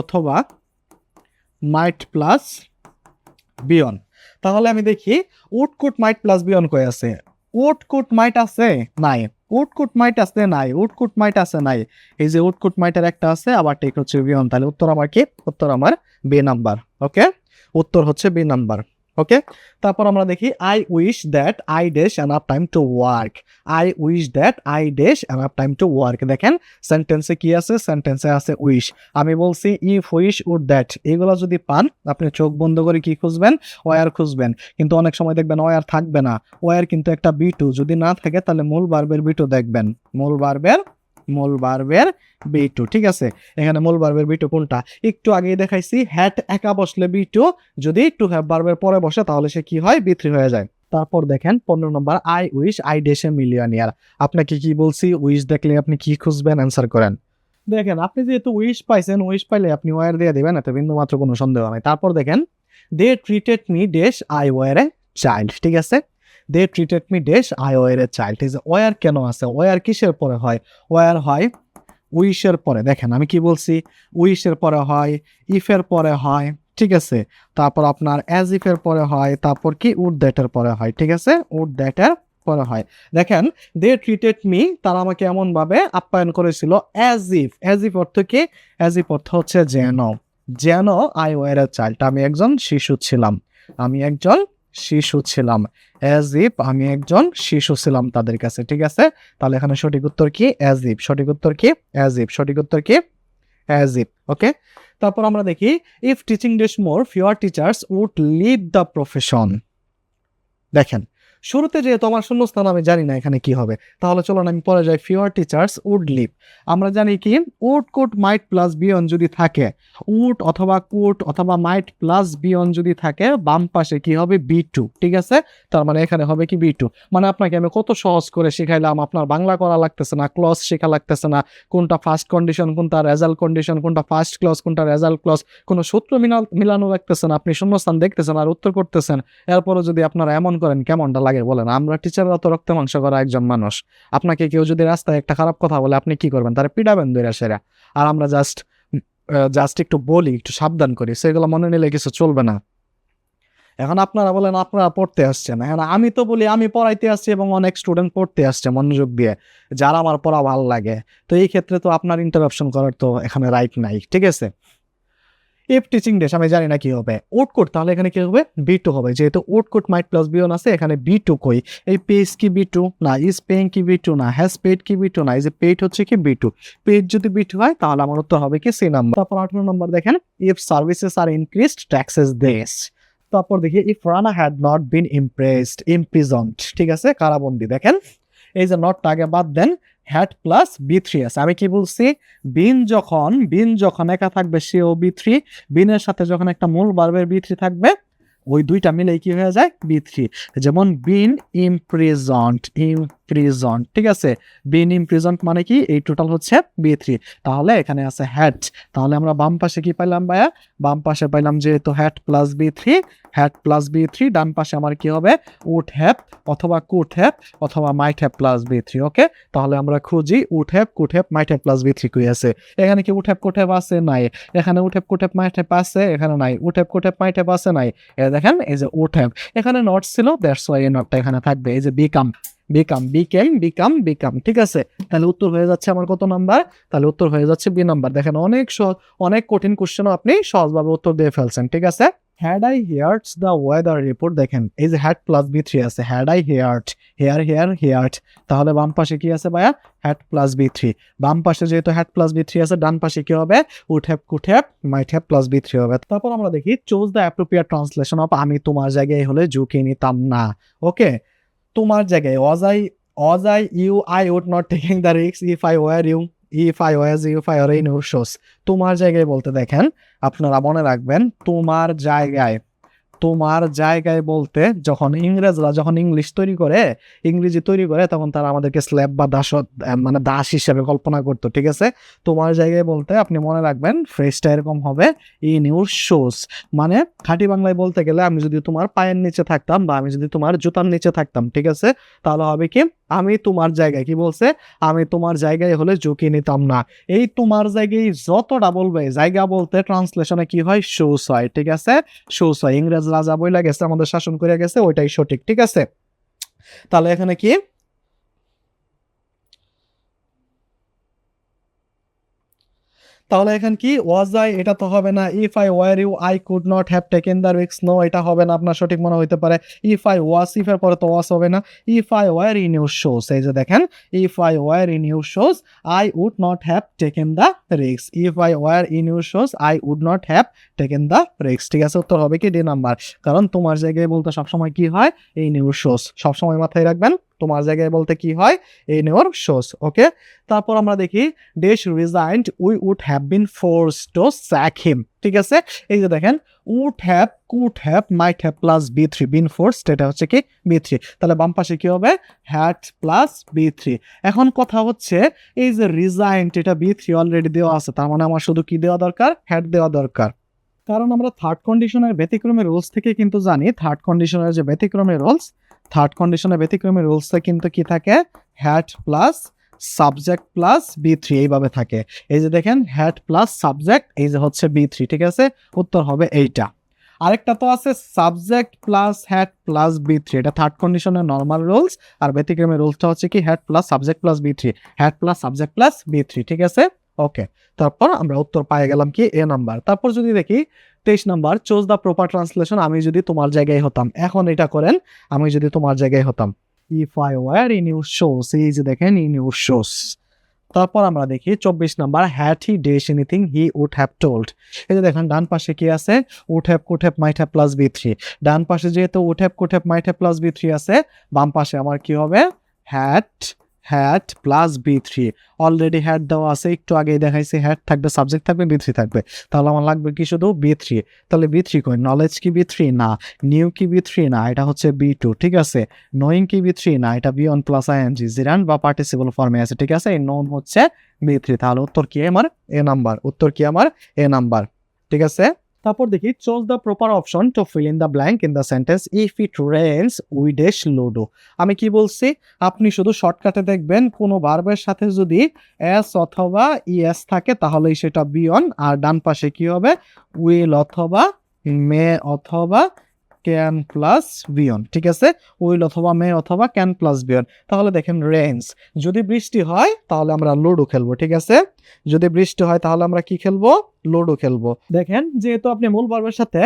অথবা মাইট প্লাস বিয়ন। তাহলে আমি দেখি would could might plus V one কই আছে? উড কুড মাইট আছে নাই, উড কুড মাইট আছে নাই, উড কুড মাইট আছে নাই। এই যে উড কুড মাইটের একটা আছে, আবার ঠিক হচ্ছে বিয়ন। তাহলে উত্তর আমার কি? উত্তর আমার বি নাম্বার। ওকে, উত্তর হচ্ছে বি নাম্বার। ওকে, তারপর আমরা দেখি I wish that I dash enough time to work. I wish that I dash enough time to work. দেখেন সেন্টেন্সে কি আছে? সেন্টেন্সে আছে উইশ। আমি বলছি ইফ উইশ উড দ্যাট, এগুলো যদি পান আপনি চোখ বন্ধ করে কি খুঁজবেন? ওয়ার খুঁজবেন। কিন্তু অনেক সময় দেখবেন ওয়ার থাকবে না, ওয়ার কিন্তু একটা বি2, যদি না থাকে তাহলে মূল ভার্বের বি2 দেখবেন, মূল ভার্বের বি2। ঠিক আছে, এখানে মূল ভার্বের বি2 কোনটা? একটু আগেই দেখাইছি, হ্যাট একা বসলে বি2, যদি টু হ্যাভ ভার্বের পরে বসে তাহলে সে কি হয়? বি3 হয়ে যায়। তারপর দেখেন 15 number, I wish I dash a millionaire. আপনাকে কি বলছি? উইশ দেখলে আপনি কি খুঁজবেন? অ্যান্সার করেন। দেখেন আপনি যেহেতু উইশ পাইছেন, উইশ পাইলে আপনি ওয়ার দিয়ে দিবেন, এতে বিন্দু মাত্র কোনো সন্দেহ নাই। তারপর দেখেন they treated me dash I were a child. ঠিক আছে, they treated me dash I were a child. এই যে ওয়ার কেন আছে? ওয়ার কিসের পরে হয়? ওয়ার হয় উইশের পরে। দেখেন আমি কি বলছি? উইশের পরে হয়, ইফের পরে হয়। ঠিক আছে, তারপর আপনার অ্যাজ ইফের পরে হয়, তারপর কি উড দ্যাটের পরে হয়। ঠিক আছে, উড দ্যাটের পরে হয়। দেখেন দে ট্রিটেড মি, তারা আমাকে এমন ভাবে আপ্যায়ন করেছিল, অ্যাজ ইফ। অ্যাজ ইফ অর্থ কি? অ্যাজ ইফ অর্থ হচ্ছে যেন, যেন আই ওয়ার এ চাইল্ড, আমি একজন শিশু ছিলাম, আমি একজন শিশু ছিলাম। অ্যাজ ইফ আমি একজন শিশু ছিলাম তাদের কাছে। ঠিক আছে, তাহলে এখানে সঠিক উত্তর কি? As if. সঠিক উত্তর কি? As if. সঠিক উত্তর কি? As if. ওকে, তারপর আমরা দেখি if teaching dash more fewer teachers would leave the profession. দেখেন শুরুতে যেহেতু আমার শূন্যস্থান, আমি জানি না এখানে কি হবে, তাহলে চলুন আমি পরে যাই। ফিওর টিচার্স উড লিভ, আমরা জানি কি উড কুড মাইট প্লাস বিয়ন যদি থাকে, উড অথবা কুড অথবা মাইট প্লাস বিয়ন যদি থাকে, বাম পাশে কি হবে? বি2। ঠিক আছে, তার মানে এখানে হবে কি? বি2। মানে আপনাকে আমি কত সহজ করে শিখাইলাম, আপনার বাংলা করা লাগতেছে না, ক্লজ শেখা লাগতেছে না, কোনটা ফার্স্ট কন্ডিশন, কোনটা রেজাল্ট কন্ডিশন, কোনটা ফার্স্ট ক্লজ, কোনটা রেজাল্ট ক্লজ, কোনো সূত্র মিলানো লাগতেছে না, আপনি শূন্যস্থান দেখতেছেন আর উত্তর করতেছেন। এরপরও যদি আপনারা এমন করেন কেমনটা লাগে বলেন? আমরা টিচাররা তো রক্ত মাংস করা একজন মানুষ। আপনাকে কেউ যদি রাস্তায় একটা খারাপ কথা বলে আপনি কি করবেন? তারা পিটাবেন দইরা সেরা। আর আমরা জাস্ট একটু বলি, একটু সাবধান করি, সেগুলো মনে নিলে কিছু চলবে না। এখন আপনারা বলেন আপনারা পড়তে আসছেন, এখন আমি তো বলি আমি পড়াইতে আসছি এবং অনেক স্টুডেন্ট পড়তে আসছে মনোযোগ দিয়ে, যারা আমার পড়া ভালো লাগে। তো এই ক্ষেত্রে তো আপনার ইন্টারাপশন করার তো এখানে রাইট নাই। ঠিক আছে, ইফ টিচিং ডেস আমি জানি না কি হবে, উড কোড, তাহলে এখানে কি হবে? বি2 হবে, যেহেতু would code mite plus V one আছে, এখানে বি2 কই? এই পেজ কি বি2 না? ইজ পেইং কি বি2 না? হ্যাজ পেড কি বি2 না? এই যে পেড হচ্ছে কি? বি2। পেড যদি বি2 হয় তাহলে আমার উত্তর হবে কি? C number. তারপর 18 নম্বর দেখেন if services are increased taxes dash. তারপর দেখি if Rana had not been imprisoned. ঠিক আছে, কারাবন্দী। দেখেন এই যে নটটা আগে বাদ দেন, হ্যাড প্লাস বি3 আছে। আমি কি বলছি? বিন যখন একা থাকবে সেও বি3, বিনের সাথে যখন একটা মূল ভার্বের বি3 থাকবে, ওই দুইটা মিলে কি হয়ে যায়? বি3। যেমন বিন ইমপ্রিজন্ড, ঠিক আছে, বিন ইমপ্রিজন্ড মানে কি? এই টোটাল হচ্ছে বি3। তাহলে এখানে আছে হ্যাড, তাহলে আমরা বাম পাশে কি পাইলাম ভাইয়া? বাম পাশে পাইলাম যেহেতু হ্যাড প্লাস বি3, ডান পাশে আমার কি হবে? উড হ্যাভ অথবা কুড হ্যাভ অথবা মাইট হ্যাভ প্লাস বি3। ওকে, তাহলে আমরা খুঁজি would have, could have, might have plus বি3 কই আছে? এখানে কি উড হ্যাভ, কুড হ্যাভ আছে? নাই। এখানে would have, could have, might have আছে? এখানে নাই। Would have, could have, might have আছে? নাই। দেখেন এই যে উড হ্যাভ, এখানে নট ছিল, দ্যাটস ওয়াই এই নটটা এখানে থাকবে। এই যে বিকাম, ঠিক আছে, তাহলে উত্তর হয়ে যাচ্ছে আমার কত নাম্বার? তাহলে উত্তর হয়ে যাচ্ছে বি নাম্বার। দেখেন অনেক সহজ, অনেক কঠিন কোশ্চেনও আপনি সহজভাবে উত্তর দিয়ে ফেলছেন। ঠিক আছে, had I heard the weather report. দেখেন এই যে হ্যাড প্লাস বি3 আছে, হ্যাড আই হিয়ার্ড, হিয়ার্ড, তাহলে বাম পাশে কি আছে ভাইয়া? হ্যাড প্লাস বি3। বাম পাশে যেহেতু হ্যাড প্লাস বি3 আছে, ডান পাশে কি হবে? Would have, could have, might have plus বি3 হবে। তারপর আমরা দেখি choose the appropriate translation of আমি তোমার জায়গায় হলে ঝুঁকি নিতাম না। ওকে, তোমার জায়গায় was I you, I would not taking the risk if I were you, if I was you, if I were in your shoes। তোমার জায়গায় বলতে দেখেন আপনারা মনে রাখবেন, তোমার জায়গায় বলতে যখন ইংরেজরা যখন ইংরেজি তৈরি করে তখন তারা আমাদেরকে স্ল্যাব বা মানে দাস হিসেবে কল্পনা করতো। ঠিক আছে, তোমার জায়গায় বলতে আপনি মনে রাখবেন ফ্রেজটা এরকম হবে, ইন ইউর শোস। মানে খাঁটি বাংলায় বলতে গেলে আমি যদি তোমার পায়ের নিচে থাকতাম বা আমি যদি তোমার জুতার নিচে থাকতাম, ঠিক আছে, তাহলে হবে কি আমি তোমার জায়গায়, কি বলছে, আমি তোমার জায়গায় হলে ঝুঁকি নিতাম না। এই তোমার জায়গায় যতটা বলবে, জায়গা বলতে ট্রান্সলেশনে কি হয়, শোস হয়, ঠিক আছে, শোস হয়। ইংরেজ রাজা বইলা গেছে, আমাদের শাসন করে গেছে, ওইটাই সঠিক, ঠিক আছে। তাহলে এখানে কি, তাহলে এখন কি ওয়াজ আই, এটা তো হবে না। If I were you I could not have taken the risk, no, এটা হবে না, আপনার সঠিক মনে হইতে পারে। ইফ আই ওয়াস, ইফ এর পরে তো ওয়াস হবে না। If I were in your shoes, এই যে দেখেন, if I were in your shoes I would not have taken the risk, if I were in your shoes I would not have taken the risk, ঠিক আছে। উত্তর হবে কি D number, কারণ তোমার জায়গায় বলতে সবসময় কি হয়, ইন ইউর শোস, সবসময় মাথায় রাখবেন, তোমার জায়গায় বলতে কি হয়, ইন ইউর শোস, ওকে। তারপর আমরা দেখি dash resigned, we would have been forced to sack him, ঠিক আছে। এই যে দেখেন, would have, could have, might have plus বি3, বিন ফোর্সড, এটা হচ্ছে কি বি3, তাহলে বাম পাশে কি হবে, হ্যাড প্লাস বি3। এখন কথা হচ্ছে এই যে রিজাইন্ড, এটা বি3 অলরেডি দেওয়া আছে, তার মানে আমার শুধু কি দেওয়া দরকার, হ্যাড দেওয়া দরকার। কারণ আমরা থার্ড কন্ডিশনের ব্যতিক্রমী রুলস থেকে কিন্তু জানি, থার্ড কন্ডিশনের যে ব্যতিক্রমী রুলস, থার্ড কন্ডিশনের ব্যতিক্রমী রুলসে কিন্তু কি থাকে, হ্যাড প্লাস সাবজেক্ট প্লাস বি3, এইভাবে থাকে। এই যে দেখেন, হ্যাড প্লাস সাবজেক্ট, এই যে হচ্ছে বি3, ঠিক আছে, উত্তর হবে এইটা। আরেকটা তো আছে সাবজেক্ট প্লাস হ্যাড প্লাস বি3, এটা থার্ড কন্ডিশনের নর্মাল রুলস, আর ব্যতিক্রমী রুলসটা হচ্ছে কি হ্যাড প্লাস সাবজেক্ট প্লাস বি3, হ্যাড প্লাস সাবজেক্ট প্লাস বি3, ঠিক আছে, ওকে। তারপর আমরা উত্তর পাই গেলাম কি এ নাম্বার। তারপর যদি দেখি 23 number, choose the proper translation, আমি যদি তোমার জায়গায় হতাম, এখন এটা করেন, আমি যদি তোমার জায়গায় হতাম, if I were in your shoes, এই যে দেখেন, ইন ইউর শোস। তারপর আমরা দেখি 24 number, had he dash anything he would have told, এই যে দেখেন ডান পাশে কি আছে, would have, could have, might have plus বি3, ডান পাশে যেহেতু would have, could have, might have plus বি3 আছে, বাম পাশে আমার কি হবে, হ্যাড, হ্যাড প্লাস বি3, অলরেডি হ্যাড দেওয়া আছে, একটু আগেই দেখাইছি, হ্যাড থাকবে, সাবজেক্ট থাকবে, বি3 থাকবে, তাহলে আমার লাগবে কি শুধু বি3। তাহলে বি3 কই, নলেজ কি বি3 না, নিউ কি বি3 না, এটা হচ্ছে বি2, ঠিক আছে, নোয়িং কি বি3 না, এটা বি অন প্লাস আইএনজি, জিরান বা পার্টিসিপল ফর্মে আছে, ঠিক আছে, এই নোন হচ্ছে বি3, তাহলে উত্তর কি আমার এ নাম্বার, উত্তর কি আমার এ নাম্বার, ঠিক আছে। তারপর দেখি choose the proper option to fill in the blank in the sentence, if it rains we dash ludo. আমি কি বলছি, আপনি শুধু শর্টকাটে দেখবেন, কোনো ভার্বের সাথে যদি এস অথবা ইএস থাকে তাহলেই সেটা বি অন, আর ডান পাশে কি হবে, উইল অথবা মে অথবা ক্যান প্লাস বিয়ন, ঠিক আছে, উইল অথবা মে অথবা ক্যান প্লাস বিয়ন। তাহলে দেখেন রেইনস, যদি বৃষ্টি হয় তাহলে আমরা লুডো খেলবো, ঠিক আছে, যদি বৃষ্টি হয় তাহলে আমরা কি খেলবো, লুডো খেলবো। দেখেন যেহেতু আপনি মূল ভার্বের সাথে,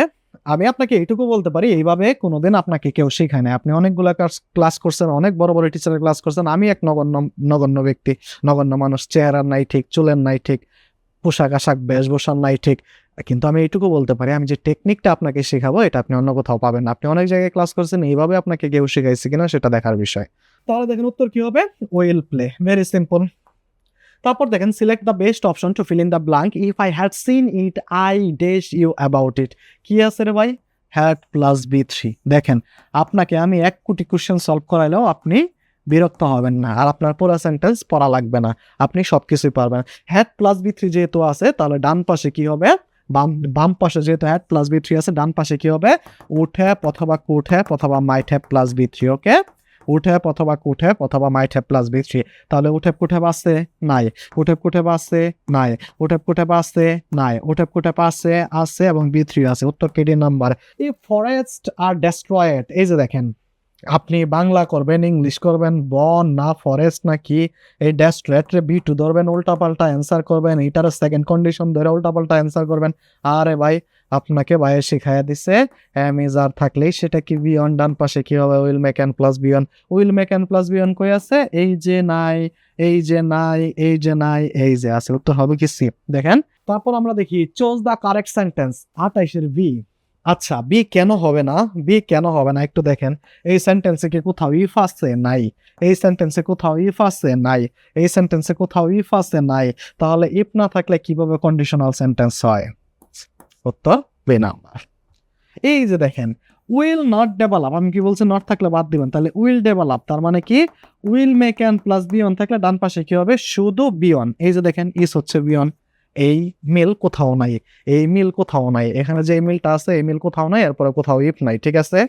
আমি আপনাকে এইটুকু বলতে পারি, এইভাবে কোনোদিন আপনাকে কেউ শেখায় না, আপনি অনেকগুলা ক্লাস করছেন, অনেক বড় বড় টিচারের ক্লাস করছেন, আমি এক নগণ্য নগণ্য ব্যক্তি, নগণ্য মানুষ, চেহারার নাই ঠিক, চুলের নাই ঠিক, পোশাক আশাক বেশভূষার নাই ঠিক, কিন্তু আমি এইটুকু বলতে পারি, আমি যে টেকনিকটা আপনাকে শেখাবো এটা আপনি অন্য কোথাও পাবেন না। আপনি অনেক জায়গায় ক্লাস করছেন, এইভাবে আপনাকে কেউ শেখাইছে কিনা সেটা দেখার বিষয়। তাহলে দেখেন উত্তর কি হবে, উইল প্লে, ভেরি সিম্পল। তারপর দেখেন select the best option to fill in the blank, if I had seen it I dash you about it, কি আছে রে ভাই, হ্যাড প্লাস বি3। দেখেন আপনাকে আমি 1 কোটি কোশ্চেন সলভ করাইলেও আপনি বিরক্ত হবেন না, আর আপনার পুরো সেন্টেন্স পড়া লাগবে না, আপনি সবকিছুই পারবেন। হ্যাড প্লাস বি3 যেহেতু আছে, তাহলে ডান পাশে কি হবে, বাম পাশে যেহেতু হ্যাড প্লাস বি3 আছে, ডান পাশে কি হবে, উড হ্যাভ অথবা কুড হ্যাভ অথবা মাইট হ্যাভ প্লাস বি3, ওকে, উড হ্যাভ অথবা কুড হ্যাভ অথবা মাইট হ্যাভ প্লাস বি3। তাহলে উড হ্যাভ কুড হ্যাভ আছে নাই, উড হ্যাভ কুড হ্যাভ আছে নাই, উড হ্যাভ কুড হ্যাভ আছে নাই, উড হ্যাভ কুড হ্যাভ আছে আছে এবং বি3 আছে, উত্তর কেডি নাম্বার। এই ফরেস্ট আর ডেস্ট্রয়েড, এই যে দেখেন, আপনি বাংলা করবেন, ইংলিশ করবেন, বন না ফরেস্ট না কি, এই ডেস্ট্রয়েডরে বি2 ধরবেন, উল্টাপাল্টা অ্যান্সার করবেন, এইটার সেকেন্ড কন্ডিশন ধরে উল্টাপাল্টা অ্যান্সার করবেন। আরে ভাই, আপনাকে ভাইয়ে শিখাইয়া দিছে এম ইজ আর থাকলেই সেটা কি বিয়ন, ডান পাশে কি হবে, will make an plus V one, will make an plus V one কই আছে, এই যে নাই, এই যে নাই, এই যে নাই, এই যে আছে, উত্তর হবে কি সি। দেখেন তারপর আমরা দেখি চুজ দ্য কারেক্ট সেন্টেন্স, 28-এর বি। আচ্ছা বি কেন হবে না, বি কেন হবে না একটু দেখেন, এই সেন্টেন্সে কি কোথাও ইফ আছে নাই, এই সেন্টেন্সে কোথাও ইফ আছে নাই, এই সেন্টেন্সে কোথাও ইফ আছে নাই, তাহলে ইফ না থাকলে কিভাবে কন্ডিশনাল সেন্টেন্স হয়, উত্তর বি নাম্বার। এই যে দেখেন উইল নট ডেভেলপ, আমি কি বলছি, নট থাকলে বাদ দিবেন, তাহলে উইল ডেভেলপ, তার মানে কি উইল মেক অ্যান প্লাস বিয়ন থাকলে ডান পাশে কি হবে, শুধু বিয়ন, এই যে দেখেন ইস হচ্ছে বিয়ন, এই মিল কোথাও নাই, এই মিল কোথাও নাই, এখানে যে মিলটা আছে এই মিল কোথাও নাই, এরপরে কোথাও ইফ নাই, ঠিক আছে,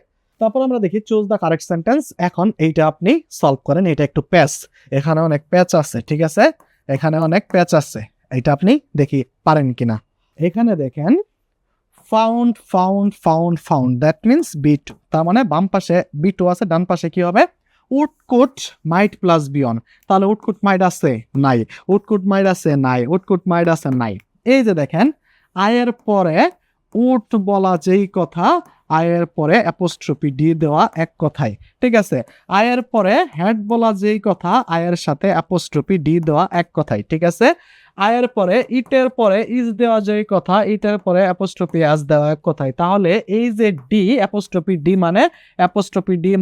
তারপর আমরা দেখি চুজ দ্য কারেক্ট সেন্টেন্স। এখন এইটা আপনি সলভ করেন, এটা একটু প্যাচ, এখানে অনেক প্যাচ আছে, ঠিক আছে, এখানে অনেক প্যাচ আছে, এটা আপনি দেখি পারেন কিনা। এখানে দেখেন found found found found, that means B2, তার মানে বাম পাশে B2 আছে, ডান পাশে কি হবে would could might plus B one. তাহলে উড কুড মাইট আছে নাই, উড কুড মাইট আছে নাই, উড কুড মাইট আছে নাই। এই যে দেখেন আয়ের পরে উড বলা যেই কথা, আয়ের পরে অ্যাপোস্ট্রফি ডি দেওয়া এক কথাই, ঠিক আছে। আয়ের পরে হ্যাড বলা যেই কথা, আয়ের সাথে অ্যাপোস্ট্রফি ডি দেওয়া এক কথাই, ঠিক আছে। আয়ের পরে ইটের পরে ইজ দেওয়া যেই কথা, ইটের পরে অ্যাপোস্ট্রফি আস দেওয়া এক কথাই। তাহলে এই যে ডি অ্যাপোস্ট্রফি ডি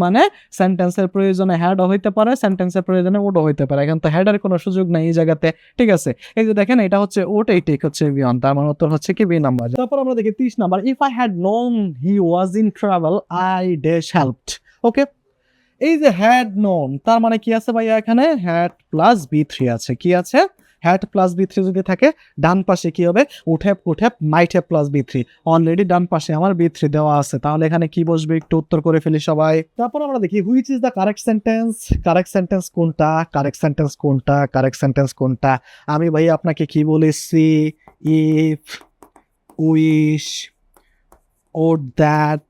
মানে সেন্টেন্সের প্রয়োজনে হ্যাডও হইতে পারে, সেন্টেন্সের প্রয়োজনে উডও হইতে পারে, এখন তো হ্যাডের কোনো সুযোগ নাই এই জায়গাতে, ঠিক আছে। এই যে দেখেন এটা হচ্ছে উড, এই টেক হচ্ছে বি অন, তার মানে উত্তর হচ্ছে কি বি নাম্বার। তারপর আমরা দেখি 30 number, if I had known he was in travel I dash helped. Okay, এই যে হ্যাড নোন তার মানে কি আছে ভাইয়া, এখানে হ্যাড প্লাস B3 আছে, কি আছে হ্যাড প্লাস B3 যদি থাকে ডান পাশে কি হবে would have might have plus B3, already ডান পাশে আমার B3 দেওয়া আছে, তাহলে এখানে কি বসবে একটু উত্তর করে ফেলি সবাই। তারপর আমরা দেখি which is the correct sentence, correct sentence কোনটা, কারেক্ট সেন্টেন্স কোনটা, কারেক্ট সেন্টেন্স কোনটা। আমি ভাই আপনাকে কি বলেছি, ইফ, উইশ, ওড, দ্যাট,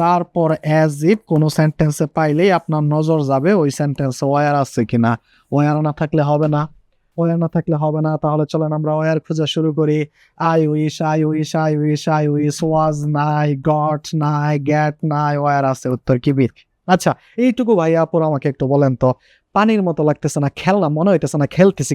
তারপর অ্যাজ ইফ কোনো সেন্টেন্সে পাইলেই আপনার নজর যাবে ওই সেন্টেন্সে ওয়ার আছে কিনা, ওয়ার না থাকলে হবে না, ওয়ার না থাকলে হবে না। তাহলে চলেন আমরা ওয়ার খোঁজা শুরু করি। I wish, I wish, I wish, I wish, was নাই, গট নাই, গ্যাট নাই, ওয়ার আছে, উত্তর কি বি। আচ্ছা এইটুকু ভাই আপুর আমাকে একটু বলেন তো, পানির মতো লাগতেছে না, খেলনা মনে হইতেছে না, খেলতেছি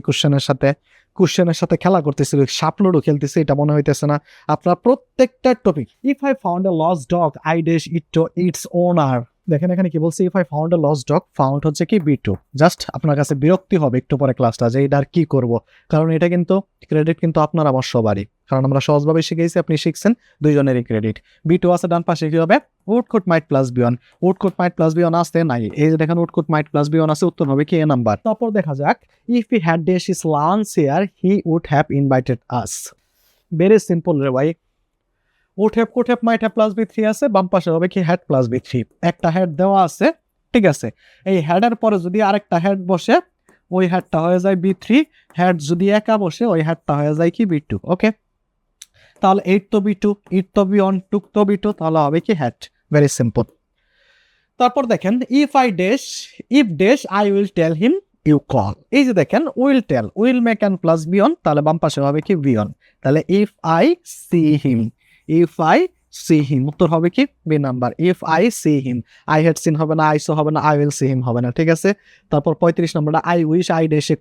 কুশ্চেনের সাথে খেলা করতেছি, সাপ লুডো খেলতেছি, এটা মনে হইতেছে না। আপনার প্রত্যেকটা topic, if I found a lost dog I dash it to its owner. দেখেন এখানে কি বলছে, if I found a lost dog, found হচ্ছে কি B2। জাস্ট আপনার কাছে বিরক্তি হবে একটু পরে ক্লাসটা যে এটা আর কি করব, কারণ এটা কিন্তু ক্রেডিট কিন্তু আপনার আমার সবারই, কারণ আমরা সহজভাবে শিখেছি, আপনি শিখছেন, দুইজনেরই ক্রেডিট। B2 আছে ডান পাশে কি হবে would could might plus B one, would could might plus B one আসতে নাই, এই যে দেখেন would could might plus B one আছে, উত্তর হবে কি এ নাম্বার। তারপর দেখা যাক, if he had dash his lunch here he would have invited us. Very simple রে ভাই, would have could have might have plus B3 আছে, বাম পাশে হবে কি হ্যাড প্লাস B3, একটা হ্যাড দেওয়া আছে, ঠিক আছে। এই হ্যাডের পরে যদি আরেকটা হ্যাড বসে ওই হ্যাডটা হয়ে যায় B3, হ্যাড যদি একা বসে ওই হ্যাডটা হয়ে যায় কি B2। ওকে, তাহলে 8 তো B2, 8 তো B1, 2 তো B2, তাহলে হবে কি হ্যাড। Very simple. তারপর দেখেন if dash I will tell him you call, এই যে দেখেন will tell, will make an plus B1, তাহলে বাম পাশে হবে কি B1। তাহলে ইফ আই সি হিম, উত্তর হবে কি B number. If I see him, I had seen হবে না, আই সো হবে না, আই উইল সি হিম হবে না, ঠিক আছে। তারপর 35 নম্বরটা, I wish I dash a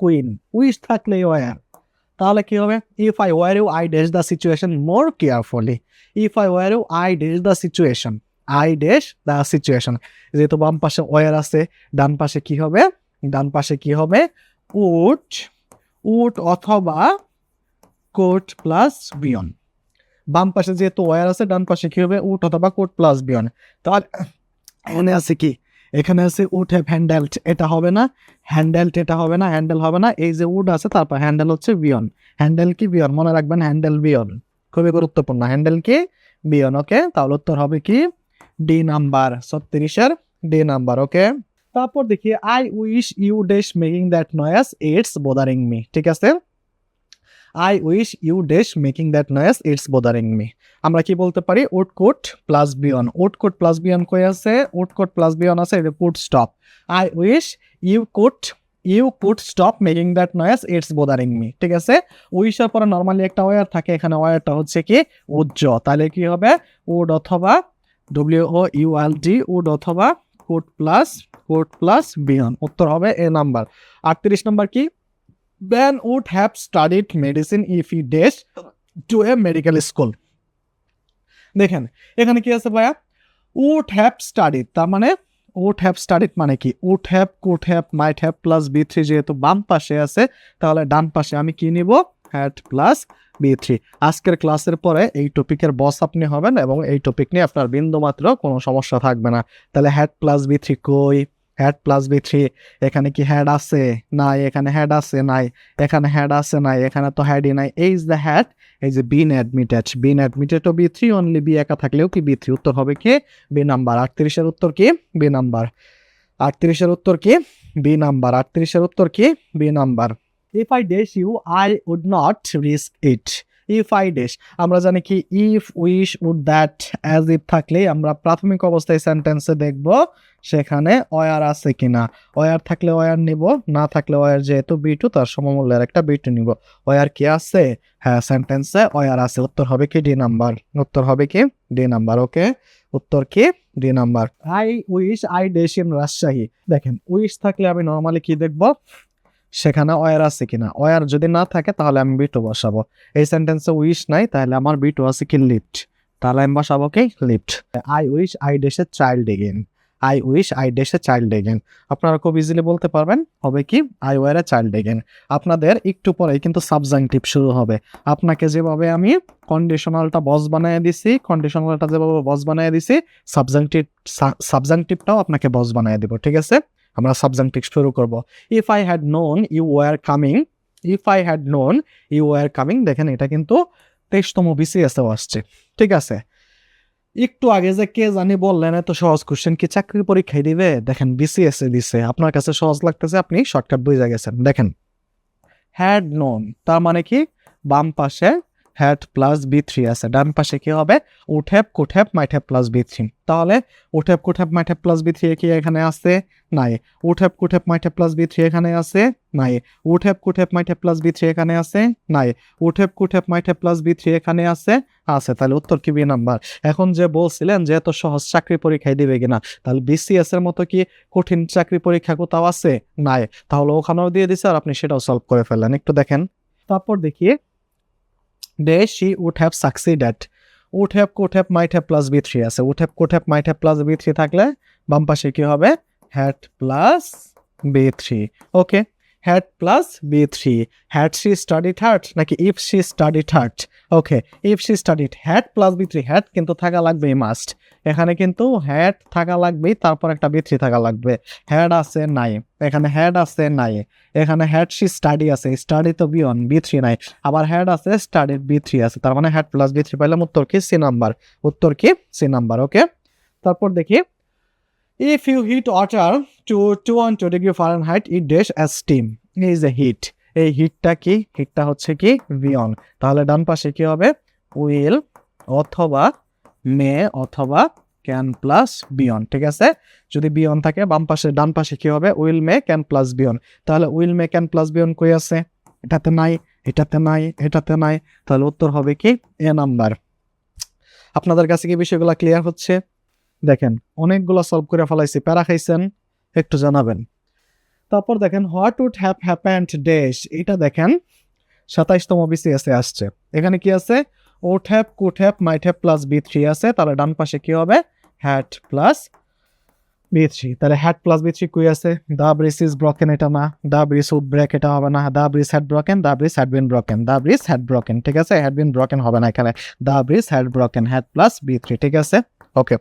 queen, wish থাকলে ওয়ার, তাহলে কি হবে if I were you I dash the situation more carefully, if I were you I dash the situation, যেহেতু বাম পাশে ওয়ার আছে, ডান পাশে কি হবে উড অথবা কোট প্লাস বিয়ন। বাম পাশে যেহেতু ওয়ার আছে, ডান পাশে কি হবে উড অথবা কোট প্লাস বিয়ন। তাহলে এখানে আছে কি, এখানে আছে উড হ্যাভ হ্যান্ডেলড, এটা হবে না, হ্যান্ডেল হবে না, এই যে উড আছে তারপর হ্যান্ডেল হচ্ছে বিয়ন, হ্যান্ডেল কি বিয়ন, মনে রাখবেন হ্যান্ডেল বিয়ন, খুবই গুরুত্বপূর্ণ, হ্যান্ডেল কি বিয়ন। ওকে, তাহলে উত্তর হবে কি ডি নাম্বার, 36-এর ডি নাম্বার। ওকে, তারপর দেখি I wish you dash making that noise it's bothering me, ঠিক আছে। I wish you dash making that noise it's bothering me, আমরা কি বলতে পারি would could plus V one, would could plus V one কই আছে, উড কুড প্লাস বিয়ন আছে, এটা could stop. I wish you could stop making that noise it's bothering me, ঠিক আছে। উইশের পরে নর্মালি একটা ওয়ার থাকে, এখানে ওয়ারটা হচ্ছে কি উজ্জ্ব, তাহলে কি হবে উড অথবা WOULD, উড অথবা কুড প্লাস বিয়ন, উত্তর হবে এ নাম্বার। 38 নম্বর কি, Ben would have studied medicine if he dash to a medical school. দেখেন এখানে কি আছে ভাইয়া, would have studied, তার মানে would have studied মানে কি would have, could have, might have plus B3, যেহেতু বাম পাশে আছে তাহলে ডান পাশে আমি কি নিব had প্লাস B3। আজকের ক্লাসের পরে এই টপিকের বস আপনি হবেন এবং এই টপিক নিয়ে আপনার বিন্দু মাত্র কোনো সমস্যা থাকবে না। তাহলে had প্লাস B3 কই, হ্যাড প্লাস বি থ্রি, এখানে কি হ্যাড আছে? নাই। এখানে হ্যাড আছে? নাই। এখানে হ্যাড আছে? নাই। এখানে তো হ্যাডই নাই। এই ইজ দ্য হ্যাড, এই যে বিন অ্যাডমিটেড, বিন অ্যাডমিটেড ও বি থ্রি, অনলি বি একা থাকলেও কি বি থ্রি। উত্তর হবে কি বি নাম্বার। 38-এর উত্তর কি বি নাম্বার। 38-এর উত্তর কি বি নাম্বার। 38-এর উত্তর কি B number. If I dash you I would not risk it. If I dash, আমরা জানি কি if, wish, would, that, as if থাকলে আমরা প্রাথমিক অবস্থায় সেন্টেন্সে দেখব সেখানে অয়ার আছে কিনা। অয়ার থাকলে অয়ার নিব, না থাকলে অয়ার যেহেতু বি টু তার সমমূল্যের একটা বি টু নিব। অয়ার কি আছে? হ্যাঁ, সেন্টেন্সে অয়ার আছে। উত্তর হবে কি ডি নাম্বার। উত্তর হবে কি ডি নাম্বার। ওকে, উত্তর কি D number. I wish I dash in Rajshahi. দেখেন উইশ থাকলে আমি নর্মালি কি দেখব সেখানে অয়ার আছে কিনা। অয়ার যদি না থাকে তাহলে আমি বি টু বসাবো। এই সেন্টেন্সে উইশ নাই, তাহলে আমার বি টু আছে কি লিফট, তাহলে আমি বসাবো কি lift. I wish I dash a child again. I wish I dash a child again, আপনারা খুব ইজিলি বলতে পারবেন হবে কি I were a child again. আপনাদের একটু পরেই কিন্তু সাবজাংটিভ শুরু হবে। আপনাকে যেভাবে আমি কন্ডিশনালটা বস বানিয়ে দিছি, কন্ডিশনালটা যেভাবে বস বানিয়ে দিছি, সাবজাংটিভটাও আপনাকে বস বানিয়ে দিব। ঠিক আছে, আমরা সাবজাংটিভ শুরু করব। If I had known you were coming, if I had known you were coming, দেখেন এটা কিন্তু 23তম বিসিএসেও আসছে। ঠিক আছে, একটু আগে যে কে জানি বললেন এত সহজ কোশ্চেন কি চাকরির পরীক্ষায় দিবে, দেখেন বিসিএস এ দিছে, আপনার কাছে সহজ লাগতেছে, আপনি শর্টকাট বুঝে গেছেন। দেখেন হ্যাড নোন তার মানে কি বাম পাশে হ্যাড প্লাস বি থ্রি আছে, ডান পাশে কি হবে would have, could have, might have plus B three. তাহলে would have, could have, might have plus B three কি এখানে আছে? নাই। Would have, could have, might have plus B three এখানে আছে? নাই। Would have, could have, might have plus B three এখানে আছে? নাই। Would have, could have, might have plus B three এখানে আছে? আছে। তাহলে উত্তর কি বি নাম্বার। এখন যে বলছিলেন যে এত সহজ চাকরি পরীক্ষায় দিবে কিনা, তাহলে বিসিএস এর মতো কি কঠিন চাকরি পরীক্ষা কোথাও আছে? নাই। তাহলে ওখানেও দিয়ে দিছে আর আপনি সেটাও সলভ করে ফেললেন। একটু দেখেন, তারপর দেখি dash she would have succeeded. Would have, could have, might have plus B three আছে। Would have, could have, might have plus B three থাকলে বাম পাশে কি হবে had plus B three. Okay, had plus B three. Had she studied hard নাকি if she studied hard? Okay, if she studied, had plus B three, had কিন্তু থাকা লাগবেই must. এখানে কিন্তু হ্যাড থাকা লাগবেই, তারপর একটা বি থ্রি থাকা লাগবে। হ্যাড আছে? নাই। এখানে হ্যাড আছে? নাই। এখানে হ্যাড শি স্টাডি আছে, স্টাডি তো বি ওয়ান, বি থ্রি নাই। আবার হ্যাড আছে, স্টাডিড বি থ্রি আছে, তার মানে হ্যাড প্লাস বি থ্রি পাইলাম। উত্তর কি সি নাম্বার। উত্তর কি সি নাম্বার। ওকে, তারপর দেখি if you heat water to 212 degree Fahrenheit it dash as steam. এই যে হিট, এই হিটটা কি? হিটটা হচ্ছে কি বিয়ন। তাহলে ডান পাশে কি হবে উইল অথবা মে অথবা ক্যান প্লাস বিয়ন। ঠিক আছে, যদি বিয়ন থাকে বাম পাশে, ডান পাশে কি হবে উইল মে ক্যান প্লাস বিয়ন। তাহলে will may can plus V one কই আছে? এটাতে নাই, এটাতে নাই, এটাতে নাই। তাহলে উত্তর হবে কি এ নাম্বার। আপনাদের কাছে কি বিষয়গুলো ক্লিয়ার হচ্ছে? দেখেন অনেকগুলো সলভ করে ফেলাইছি, প্যারা খাইছেন একটু জানাবেন। তারপর দেখেন what would have happened dash, এটা দেখেন 27তম বিসিএস এ আসছে। এখানে কি আছে would have, could have, might have plus B three আছে, তাহলে ডান পাশে কি হবে হ্যাড প্লাস বি থ্রি। তাহলে হ্যাড প্লাস বি থ্রি কই আছে? দ্য ব্রিজ ইজ ব্রকেন, এটা না। দ্য ব্রিজ উড ব্রেক, এটা হবে না। The bridge had broken, the bridge had been broken, the bridge had broken. ঠিক আছে, হ্যাড বিন ব্রকেন হবে না এখানে। The bridge had broken, had plus B three. ঠিক আছে, ওকে।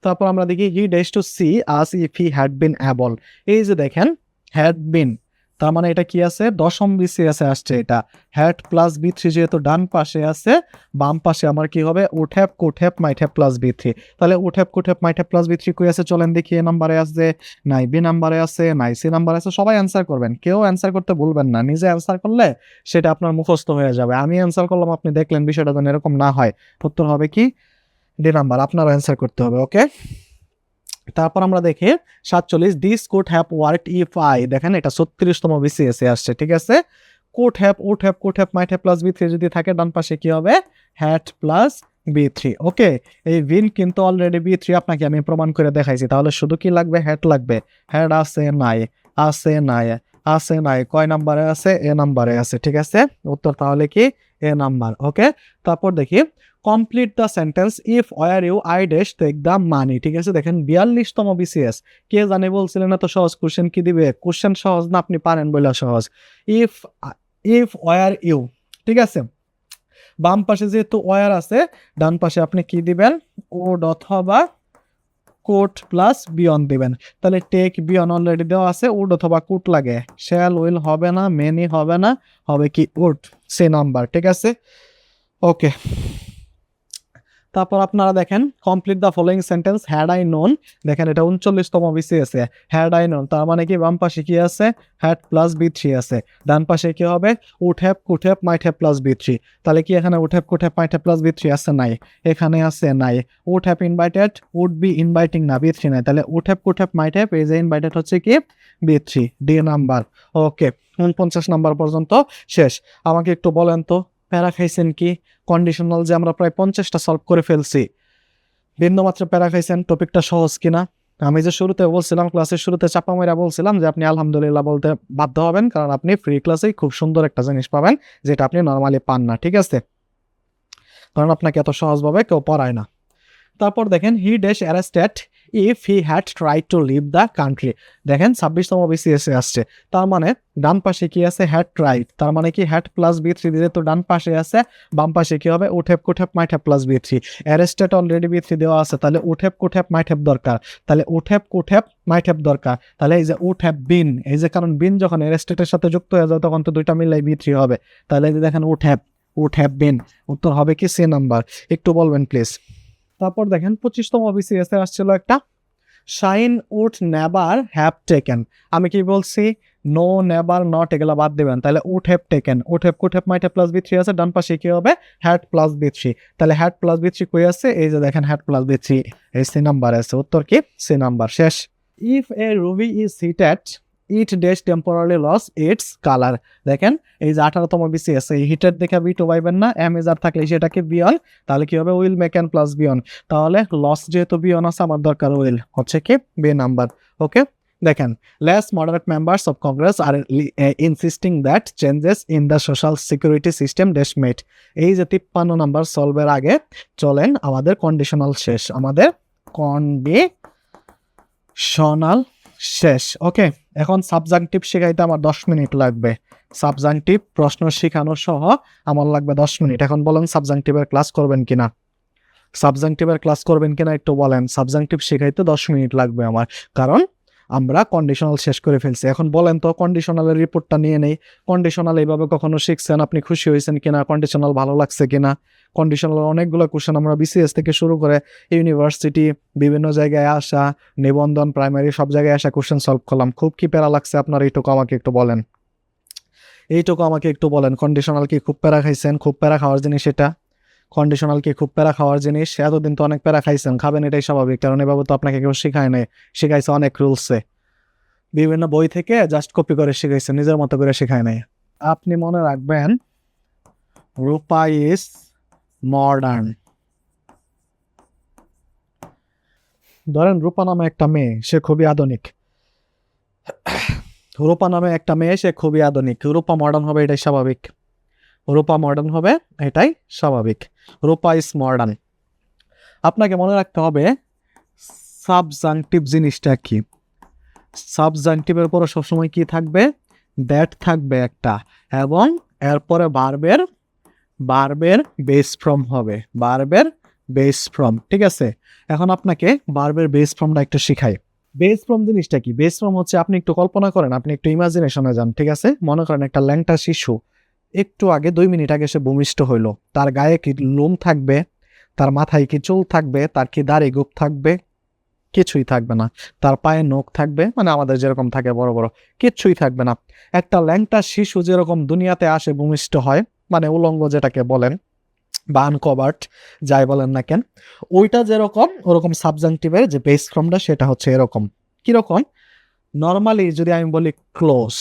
তারপর আমরা দেখি he dash to see us if he had been able. এই যে দেখেন হ্যাড বিন, তার মানে এটা কি আছে 10ম বিসিএসে আসছে। এটা হ্যাড প্লাস বি থ্রি যেহেতু ডান পাশে আছে, বাম পাশে আমার কি হবে would have, could have, might have plus B three. তাহলে would have, could have, might have plus B three কই আছে চলেন দেখি। এ নাম্বারে আছে? নাই। বি নাম্বারে আছে? নাই। সি নাম্বারে আছে? সবাই অ্যান্সার করবেন, কেউ অ্যান্সার করতে ভুলবেন না। নিজে অ্যান্সার করলে সেটা আপনার মুখস্থ হয়ে যাবে। আমি অ্যান্সার করলাম, আপনি দেখলেন, বিষয়টা যেন এরকম না হয়। উত্তর হবে কি ডি নাম্বার। আপনারও অ্যান্সার করতে হবে। ওকে, তারপর আমরা দেখি 47 this could have worked if I. দেখেন এটা 36তম বিসিএস এ আসছে। ঠিক আছে, could have, would have, could have, might have plus B three যদি থাকে ডান পাশে কি হবে had plus B three. Okay, এই ভিন কিন্তু অলরেডি বি থ্রি আপনাকে আমি প্রমাণ করে দেখাইছি। তাহলে শুধু কি লাগবে হ্যাড লাগবে। হ্যাড আছে? নাই। আছে? নাই। আছে? নাই। কয় নাম্বারে আছে? এ নাম্বারে আছে। ঠিক আছে, উত্তর তাহলে কি এ নাম্বার। ওকে, তারপর দেখি complete the sentence if were you I dash take the money. ঠিক আছে, দেখেন 42তম বিসিএস। কে জানে বলছিলেন এত সহজ কোশ্চেন কি দিবে? কোশ্চেন সহজ না, আপনি পারেন বলে সহজ। ইফ ইফ ওয়ার ইউ, ঠিক আছে, বাম পাশে যেহেতু ওয়ার আছে, ডান পাশে আপনি কি দিবেন উড অথবা কোট প্লাস বিয়ন দিবেন। তাহলে টেক বিয়ন অলরেডি দেওয়া আছে, উড অথবা কুট লাগে, শ্যাল উইল হবে না, মেনি হবে না, হবে কি উড, সে নাম্বার। ঠিক আছে, ওকে। তারপর আপনারা দেখেন complete the following sentence had I known. দেখেন এটা 39তম BCS A had I known, তার মানে কি বাম পাশে কি আছে, হ্যাড প্লাস B3 আছে, ডান পাশে কি হবে, would have, could have, might have plus B3। তাহলে কি এখানে would have, could have, might have plus B3 আছে নাই, এখানে আছে নাই। Would have invited, would be inviting না, B3 নাই, তাহলে would have, could have, might have, এই যে ইনভাইটেড হচ্ছে কি B3, ডি নাম্বার। ওকে, 49 নাম্বার পর্যন্ত শেষ। আমাকে একটু বলেন তো প্যারা খাইছেন কি? কন্ডিশনাল যে আমরা প্রায় 50টা সলভ করে ফেলছি, বিন্দুমাত্র প্যারা খাইছেন? টপিকটা সহজ কিনা? আমি যে শুরুতে বলছিলাম, ক্লাসের শুরুতে চাপা মেরা বলছিলাম যে আপনি আলহামদুলিল্লাহ বলতে বাধ্য হবেন, কারণ আপনি ফ্রি ক্লাসেই খুব সুন্দর একটা জিনিস পাবেন যেটা আপনি নর্মালি পান না। ঠিক আছে, কারণ আপনাকে এত সহজভাবে কেউ পড়ায় না। তারপর দেখেন he dash arrested if he had tried to leave the country. দেখেন 26তম BCS এ আসছে, তার মানে ডান পাশে কি আছে, হ্যাড ট্রাইড, তার মানে কি হ্যাড প্লাস B3 দিলে তো ডান পাশে আছে, বাম পাশে কি হবে, would have, could have, might have plus B3। Arrested already B3 দেওয়া আছে, তাহলে would have, could have, might have দরকার, তাহলে would have, could have, might have দরকার, তাহলে এই যে উড হ্যাভ বিন, এই যে কারণ বিন যখন অ্যারেস্টেডের সাথে যুক্ত হয়ে যায় তখন তো দুইটা মিলাই B3 হবে, তাহলে এই যে দেখেন উড হ্যাভ বিন, উত্তর হবে কি সি নাম্বার। একটু বলবেন প্লিজ। তারপর দেখেন 25তম BCS এ আসছিল একটা shine would never have taken. আমি কি বলছি, নো, নেভার, নট এগুলা বাদ দিবেন, তাহলে would have taken, would have, could have, might have plus B3 আছে, ডান পাশে কি হবে, হ্যাড প্লাস B3, তাহলে হ্যাড প্লাস B3 কই আছে, এই যে দেখেন হ্যাড প্লাস B3, এই সি নাম্বার আছে, উত্তর কি সি নাম্বার। শেষ। If a ruby is heated it dash temporary loss its colour. দেখেন এই যে 18তম BCS, এই হিটেড দেখে B2 পাইবেন না, এমএজার থাকলে সেটাকে বিয়ন, তাহলে কি হবে, উইল মেক এন প্লাস বিয়ন, তাহলে লস যেহেতু বিয়ন আছে আমার দরকার উইল, হচ্ছে কি বি নাম্বার। ওকে, দেখেন less moderate members of Congress are insisting that changes in the social security system dash made. এই যে 53 নাম্বার সলভের আগে চলেন আমাদের কন্ডিশনাল শেষ, আমাদের কন্ডিশনাল শেষ। ওকে, এখন সাবজাংটিভ শেখাইতে আমার 10 মিনিট লাগবে, সাবজাংটিভ প্রশ্ন শেখানো সহ আমার লাগবে 10 মিনিট। এখন বলেন সাবজাংটিভের ক্লাস করবেন কিনা, সাবজাংটিভের ক্লাস করবেন কিনা একটু বলেন। সাবজাংটিভ শেখাইতে 10 মিনিট লাগবে আমার, কারণ আমরা কন্ডিশনাল শেষ করে ফেলছি। এখন বলেন তো কন্ডিশনালের রিপোর্টটা নিয়ে নেই, কন্ডিশনাল এইভাবে কখনো শিখছেন, আপনি খুশি হয়েছেন কিনা, কন্ডিশনাল ভালো লাগছে কিনা। কন্ডিশনাল অনেকগুলো কোশ্চেন আমরা BCS থেকে শুরু করে ইউনিভার্সিটি, বিভিন্ন জায়গায় আসা, নিবন্ধন, প্রাইমারি সব জায়গায় আসা কোশ্চেন সলভ করলাম। খুব কি প্যারা লাগছে আপনার, এইটুকু আমাকে একটু বলেন, এইটুকু আমাকে একটু বলেন। কন্ডিশনাল কি খুব প্যারা খাইছেন? খুব প্যারা খাওয়ার জিনিস এটা, কন্ডিশনাল কি খুব প্যারা খাওয়ার জিনিস? এতদিন তো অনেক প্যারা খাইছেন, খাবেন, এটাই স্বাভাবিক, কারণ এভাবে তো আপনাকে কেউ শিখায় নাই, শিখাইছে অনেক রুলসে, বিভিন্ন বই থেকে জাস্ট কপি করে শিখাইছে, নিজের মতো করে শিখায় নাই। আপনি মনে রাখবেন রূপা ইজ মডার্ন। ধরেন রূপা নামে একটা মেয়ে, সে খুবই আধুনিক, রূপা নামে একটা মেয়ে, সে খুবই আধুনিক, রূপা মডার্ন হবে, এটাই স্বাভাবিক, রূপা মডার্ন হবে, এটাই স্বাভাবিক, রূপা ইজ মডার্ন। আপনাকে মনে রাখতে হবে সাবজাংটিভ জিনিসটা কি, সাবজাংটিভের পরে সবসময় কি থাকবে, দ্যাট থাকবে একটা, এবং এরপরে বারবের বেস ফর্ম হবে, বারবের বেস ফর্ম। ঠিক আছে, এখন আপনাকে বারবের বেস ফর্মটা একটু শিখাই। বেস ফর্ম জিনিসটা কি? বেস ফর্ম হচ্ছে, আপনি একটু কল্পনা করেন, আপনি একটু ইমাজিনেশনে যান। ঠিক আছে, মনে করেন একটা ল্যাংটা শিশু, একটু আগে 2 মিনিট আগে সে ভূমিষ্ঠ হইলো, তার গায়ে কি লোম থাকবে, তার মাথায় কি চুল থাকবে, তার কি দাড়ি গোঁফ থাকবে? কিছুই থাকবে না। তার পায়ে নখ থাকবে, মানে আমাদের যেরকম থাকে বড় বড়, কিচ্ছুই থাকবে না। একটা ল্যাংটা শিশু যেরকম দুনিয়াতে আসে, ভূমিষ্ঠ হয়, মানে উলঙ্গ যেটাকে বলেন বা আনকভার্ড, যাই বলেন না কেন, ওইটা যেরকম, ওরকম সাবজাংটিভের যে বেস ফর্মটা সেটা হচ্ছে এরকম। কিরকম? নর্মালি যদি আমি বলি ক্লোজ,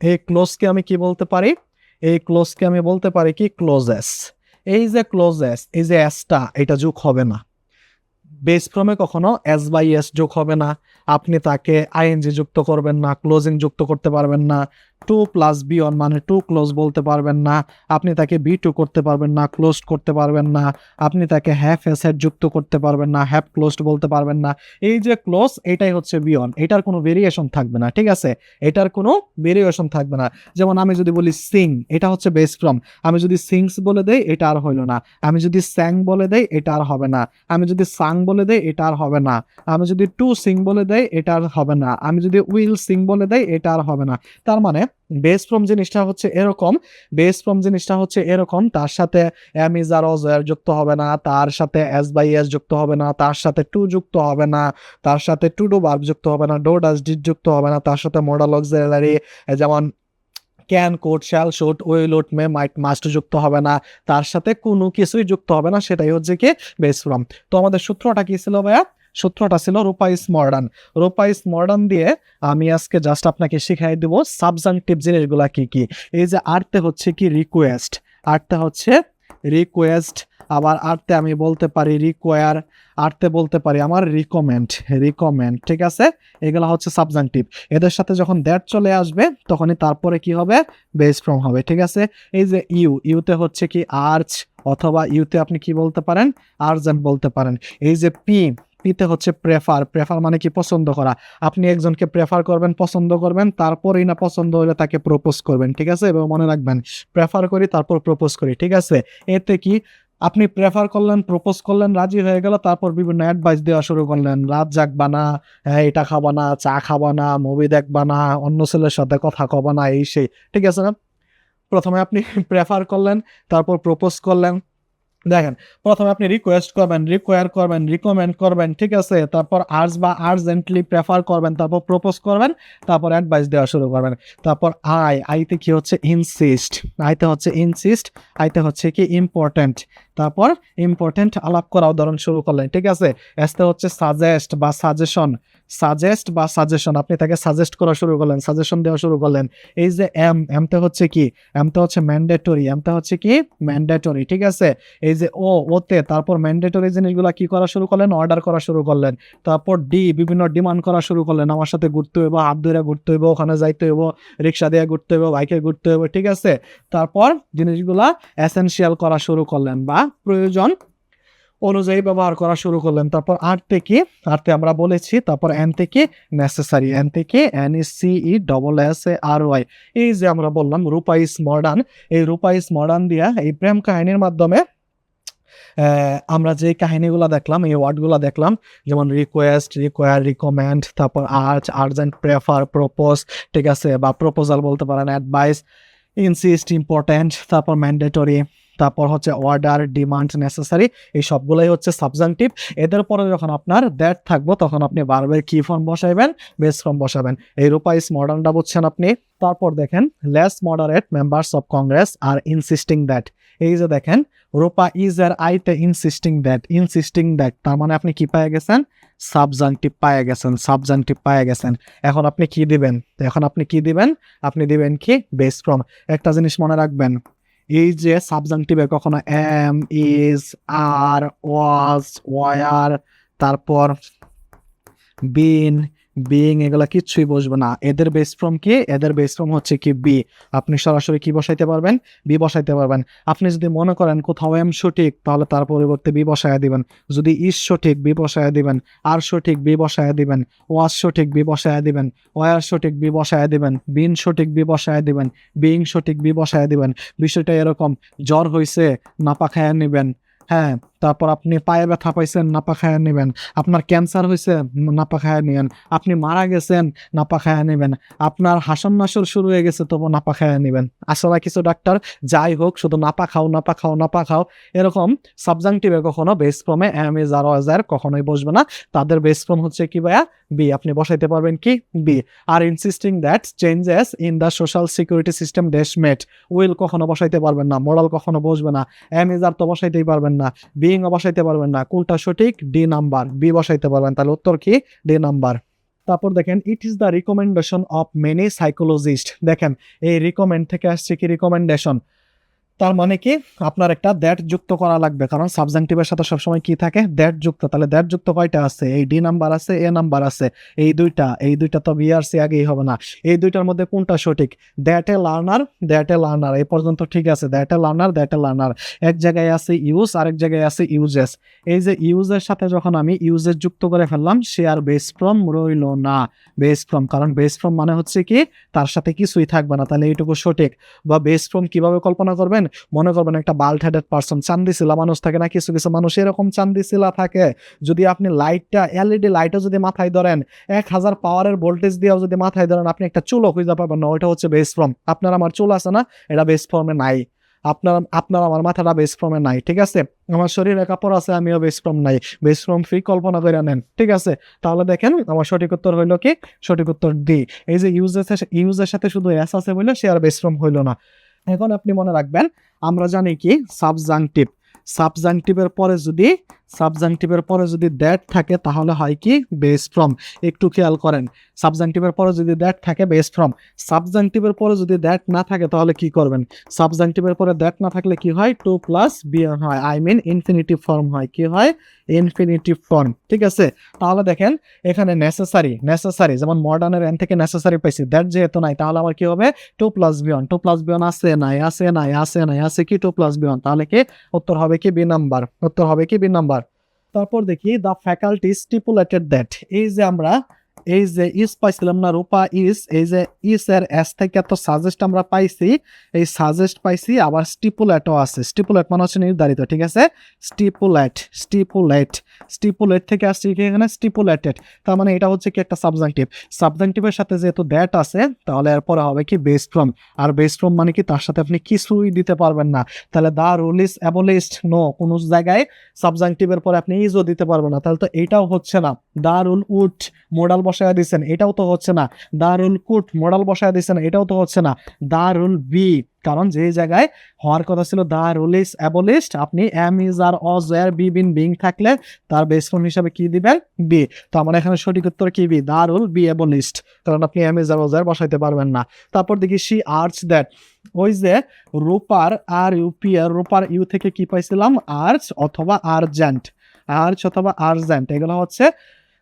এই ক্লোজকে আমি কি বলতে পারি, এই ক্লোজকে আমি বলতে পারি কি ক্লোজেস। এই যে ক্লোজেস, এই যে এসটা, এটা যোগ হবে না বেস ফর্মে, কখনো এস বাই এস যোগ হবে না। আপনি তাকে আইএনজি যুক্ত করবেন না, ক্লোজিং যুক্ত করতে পারবেন না, টু প্লাস বি ওয়ান মানে টু ক্লোজ বলতে পারবেন না, আপনি তাকে বি টু করতে পারবেন না, ক্লোজড করতে পারবেন না, আপনি তাকে হ্যাভ এসেট যুক্ত করতে পারবেন না, হ্যাভ ক্লোজড বলতে পারবেন না। এই যে ক্লোজ, এটাই হচ্ছে বি ওয়ান, এটার কোনো ভেরিয়েশন থাকবে না, ঠিক আছে, এটার কোনো ভেরিয়েশন থাকবে না। যেমন আমি যদি বলি সিং, এটা হচ্ছে বেস ফ্রম, আমি যদি সিংস বলে দেই এটা আর হইল না, আমি যদি স্যাং বলে দেই এটা আর হবে না, আমি যদি সাং বলে দেই এটা আর হবে না, আমি যদি টু সিং বলে দেই এটা আর হবে না, আমি যদি উইল সিং বলে দেই এটা আর হবে না। তার মানে বেস ফ্রম জিনিসটা হচ্ছে এরকম, বেস ফ্রম জিনিসটা হচ্ছে এরকম, তার সাথে এম ইজ আর ওজ এর যুক্ত হবে না, তার সাথে এস বাই এস যুক্ত হবে না, তার সাথে টু যুক্ত হবে না, তার সাথে টু ডু ভার্ব যুক্ত হবে না, ডো ডাজ ডিড যুক্ত হবে না, তার সাথে মডাল অক্সিলারি যেমন can, could, shall, should, will, would, may, might, must যুক্ত হবে না, তার সাথে কোনো কিছুই যুক্ত হবে না, সেটাই হচ্ছে কি বেস ফ্রম। তো আমাদের সূত্রটা কি ছিল ভাইয়া? সূত্রটা ছিল Rupa is modern. Rupa is modern দিয়ে আমি আজকে জাস্ট আপনাকে শিখাই দেব সাবজাংটিভ জিনিসগুলা কি কি। এই যে আর্তে হচ্ছে কি রিকোয়েস্ট, আর্তে হচ্ছে রিকোয়েস্ট, আবার আর্তে আমি বলতে পারি রিকোয়ার, আর্তে বলতে পারি আমার রিকমেন্ড, রিকমেন্ড, ঠিক আছে, এগুলা হচ্ছে সাবজাংটিভ। এদের সাথে যখন দ্যাট চলে আসবে তখনই তারপরে কি হবে? বেস ফ্রম হবে, ঠিক আছে। এই যে ইউ, ইউতে হচ্ছে কি আর্চ, অথবা ইউতে আপনি কি বলতে পারেন? আর্জেন্ট বলতে পারেন। এই যে পি, পিতে হচ্ছে প্রেফার, প্রেফার মানে কি পছন্দ করা, আপনি একজনকে প্রেফার করবেন, পছন্দ করবেন, তারপরেই না পছন্দ হলে তাকে প্রপোজ করবেন, ঠিক আছে, এবং মনে রাখবেন প্রেফার করি তারপর প্রপোজ করি, ঠিক আছে। এতে কি আপনি প্রেফার করলেন, প্রপোজ করলেন, রাজি হয়ে গেল, তারপর বিভিন্ন অ্যাডভাইস দেওয়া শুরু করলেন, রাত জাগবা না, হ্যাঁ এটা খাবা না, চা খাবা না, মুভি দেখবা না, অন্য ছেলের সাথে কথা কবা না, এই সেই, ঠিক আছে না। প্রথমে আপনি প্রেফার করলেন, তারপর প্রপোজ করলেন, দেখেন প্রথমে আপনি রিকোয়েস্ট করবেন, রিকোয়ার করবেন, রিকমেন্ড করবেন, ঠিক আছে, তারপর আর্জ বা আর্জেন্টলি প্রেফার করবেন, তারপর প্রপোজ করবেন, তারপর অ্যাডভাইস দেওয়া শুরু করবেন। তারপর আইতে কি হচ্ছে ইনসিস্ট, আইতে হচ্ছে ইনসিস্ট, আইতে হচ্ছে কি ইম্পর্টেন্ট, তারপর ইম্পর্টেন্ট আলাপ করা উদাহরণ শুরু করলেন, ঠিক আছে। এসতে হচ্ছে সাজেস্ট বা সাজেশন, সাজেস্ট বা সাজেশন, আপনি তাকে সাজেস্ট করা শুরু করলেন, সাজেশন দেওয়া শুরু করলেন। এই যে এমতে হচ্ছে কি, এমতে হচ্ছে ম্যান্ডেটরি, এমতে হচ্ছে কি ম্যান্ডেটরি, ঠিক আছে। এই যে ওতে তারপর ম্যান্ডেটরি জিনিসগুলো কি করা শুরু করলেন? অর্ডার করা শুরু করলেন। তারপর বিভিন্ন ডিমান্ড করা শুরু করলেন, আমার সাথে ঘুরতে হইব, হাত ধরে ঘুরতে হইব, ওখানে যাইতে হইব, রিক্সা দিয়ে ঘুরতে হইব, বাইকে ঘুরতে হইব, ঠিক আছে। তারপর জিনিসগুলা এসেনশিয়াল করা শুরু করলেন বা প্রয়োজন অনুযায়ী ব্যবহার করা শুরু করলেন। তারপর আর থেকে, আরতে আমরা বলেছি, তারপর এন থেকে নেসেসারি, এন থেকে NECESSARY, এই যে আমরা বললাম রূপা ইজ মডার্ন, এই রূপা ইজ মডার্ন দিয়া এই প্রেম কাহিনীর মাধ্যমে আমরা যে কাহিনীগুলো দেখলাম, এই ওয়ার্ডগুলো দেখলাম, যেমন রিকোয়েস্ট, রিকোয়ার, রিকমেন্ড, তারপর আর্চ, আর্জেন্ট, প্রেফার, প্রপোজ, ঠিক আছে, বা প্রপোজাল বলতে পারেন, অ্যাডভাইস, ইনসিস্ট, ইম্পর্ট্যান্ট, তারপর ম্যান্ডেটরি, তারপর হচ্ছে অর্ডার, ডিমান্ড, নেসেসারি, এই সবগুলোই হচ্ছে সাবজাংটিভ। এদের পরে যখন আপনার দ্যাট থাকবো তখন আপনি ভার্বের কি ফর্ম বসাইবেন? বেস ফর্ম বসাবেন। এই রূপা ইজ মডার্নটা বুঝছেন আপনি। তারপর দেখেন less moderate members of Congress are insisting that, এই যে দেখেন রূপা ইজ এর আইতে ইনসিস্টিং দ্যাট, ইনসিস্টিং দ্যাট, তার মানে আপনি কি পেয়ে গেছেন? সাবজাংটিভ পেয়ে গেছেন, সাবজাংটিভ পেয়ে গেছেন। এখন আপনি কি দিবেন? এখন আপনি কি দিবেন? আপনি দিবেন কি? Base form. একটা জিনিস মনে রাখবেন, এই যে সাবজাংটিভে কখনো am, is, are, was, were, তারপর বিন, বিং, এগুলা কিচ্ছুই বসবে না। এদের বেস ফর্ম কি? এদের বেস ফর্ম হচ্ছে কি বি। আপনি সরাসরি কি বসাইতে পারবেন? বি বসাইতে পারবেন। আপনি যদি মনে করেন কোথাও এম সঠিক, তাহলে তার পরিবর্তে বি বসায়া দিবেন। যদি ইজ সঠিক, বি বসায়া দিবেন। আর সঠিক, বি বসায়া দিবেন। ওয়াজ সঠিক, বি বসায়া দিবেন। ওয়ার সঠিক, বি বসায়া দিবেন। বিন সঠিক, বি বসায়া দিবেন। বিং সঠিক, বি বসায়া দিবেন। বিষয়টা এরকম, জ্বর হইছে, নাপা খায়া নিবেন, হ্যাঁ, তারপর আপনি পায়ে ব্যথা পাইছেন, নাপা খায়া নেবেন। আপনার ক্যান্সার হয়েছে, নাপা খায়া নেবেন। আপনি মারা গেছেন, নাপা খায়া নেবেন। আপনার হাসন নাসর শুরু হয়ে গেছে, তবু নাপা খায়া নেবেন। আসলে কিছু ডাক্তার যাই হোক শুধু নাপা খাও, নাপা খাও, নাপা খাও, এরকম সাবজাংটিভে কখনো বেস ফর্মে এম, ইজ, আর, ওয়াজ, আর কখনোই বসবে না। তাদের বেস ফর্ম হচ্ছে কি ভাইয়া? বি। আপনি বসাইতে পারবেন কি? Be. Are insisting that changes in the social security system dash met, will কখনো বসাইতে পারবেন না, মোরাল কখনো বসবে না, এম, ইজ, আর তো বসাইতেই পারবেন না, বিইং বসাইতে পারবেন না। কোনটা সঠিক? ডি নাম্বার, বি বসাইতে পারবেন। তাহলে উত্তর কি? D number. তারপর দেখেন it is the recommendation of many psychologist, দেখেন এই রিকমেন্ড থেকে আসছে কি রিকমেন্ডেশন। তার মানে কি আপনার একটা দ্যাট যুক্ত করা লাগবে, কারণ সাবজাংটিভের সাথে সবসময় কি থাকে, দ্যাট যুক্ত। তাহলে দ্যাট যুক্ত কয়টা আছে, এই ডি নাম্বার আছে, এ নাম্বার আছে, এই দুইটা তো বি আর সি আগেই হবে না। এই দুইটার মধ্যে কোনটা সঠিক, that a learner, that a learner, এই পর্যন্ত ঠিক আছে, that a learner, that a learner. এক জায়গায় আছে ইউজ, আরেক জায়গায় আছে ইউজেস। এই যে ইউজের সাথে যখন আমি ইউজেস যুক্ত করে ফেললাম, সে আর বেস ফ্রম রইল না, বেস ফ্রম, কারণ বেস ফ্রম মানে হচ্ছে কি তার সাথে কিছুই থাকবে না, তাহলে এইটুকু সঠিক। বা বেস ফ্রম কিভাবে কল্পনা করবেন, মনে করবেন একটা বাল্ড হেডেড পারসন, চান্দিশিলা মানুষ থাকে না, কিছু কিছু মানুষ এরকম চান্দিশিলা থাকে, যদি আপনি লাইটটা এলইডি লাইটও যদি মাথায় ধরেন, 1000 পাওয়ারের ভোল্টেজ দিয়েও যদি মাথায় ধরেন, আপনি একটা চুলও খুঁজে পাবেন না, ওইটা হচ্ছে বেস ফ্রম। আপনার আমার চুল আছে না, এটা বেস ফ্রমে নাই। আপনার আমার মাথাটা বেস ফ্রমে নাই, ঠিক আছে। আমার শরীরে কাপড় আছে, আমিও বেস ফ্রম নাই, বেস ফ্রম ফ্রি কল্পনা করে নেন, ঠিক আছে। তাহলে দেখেন আমার সঠিক উত্তর হইল কি, সঠিক উত্তর ডি। এই যে ইউজের সাথে শুধু এস আছে বলে সে আর বেস ফ্রম হইল না। এখন আপনি মনে রাখবেন, আমরা জানি কি সাবজাংটিভ, সাবজাংটিভের পরে যদি দ্যাট থাকে তাহলে হয় কি বেস ফ্রম। একটু খেয়াল করেন, সাবজাংটিভের পরে যদি দ্যাট থাকে বেস ফ্রম, সাবজাংটিভের পরে যদি দ্যাট না থাকে তাহলে কি করবেন, সাবজাংটিভের পরে দ্যাট না থাকলে কি হয়, টু প্লাস বি হয়, আই মিন ইনফিনিটিভ ফর্ম হয়, কি হয়, ইনফিনিটিভ ফর্ম, ঠিক আছে। তাহলে দেখেন এখানে নেসেসারি যেমন মডার্নের এন থেকে নেসেসারি পাইছি, দ্যাট যেহেতু নাই তাহলে আমার কি হবে, to plus B one, to plus B one আছে আছে কি টু প্লাস বি ওয়ান, তাহলে কি উত্তর হবে কি বি নাম্বার, উত্তর হবে কি বি নাম্বার। তারপর দেখি দ্য ফ্যাকাল্টি স্টিপুলেটেড দ্যাট, এই যে ইস পাইছিলাম না, রূপা ইস, এই যে ইস এর এস থেকে তো সাজেস্ট আমরা পাইছি, এই সাজেস্ট পাইছি, আবার স্টিপুলেটও আছে, স্টিপুলেট মানে হচ্ছে নির্ধারিত, ঠিক আছে। স্টিপুলেট থেকে আসছে কি এখানে স্টিপুলেটেড, তার মানে এটা হচ্ছে কি একটা সাবজাংটিভের সাথে যেহেতু দ্যাট আছে তাহলে এরপরে হবে কি বেস ফ্রম। আর বেস ফ্রম মানে কি তার সাথে আপনি কিছুই দিতে পারবেন না, তাহলে দা রুল ইজ অ্যাবলিশড, নো, কোন জায়গায় সাবজাংটিভের পরে আপনি ইজও দিতে পারবেন না, তাহলে তো এইটাও হচ্ছে না। দা রুল উড মোডাল বসায় দিচ্ছেন, এটাও তো হচ্ছে না। দা রুল কুড মোডাল বসায় দিচ্ছেন, এটাও তো হচ্ছে না। দা রুল বি, কারণ যে জায়গায় হওয়ার কথা ছিল দা রুল ইজ অ্যাবলিশড, আপনি M is R Aja wire B bin being থাকলে তার বেস ফর্ম হিসাবে কি দিবেন, বি। তো আমার এখানে সঠিক উত্তর কি বি, দা রুল বি অ্যাবলিশড, কারণ আপনি M is R Aja wire বসাইতে পারবেন না। তারপর দেখি শি আর্চ দ্যাট, ওই যে রূপার আর ইউপি এর রূপার ইউ থেকে কি পাইছিলাম, আর্চ অথবা আর্জেন্ট, এগুলো হচ্ছে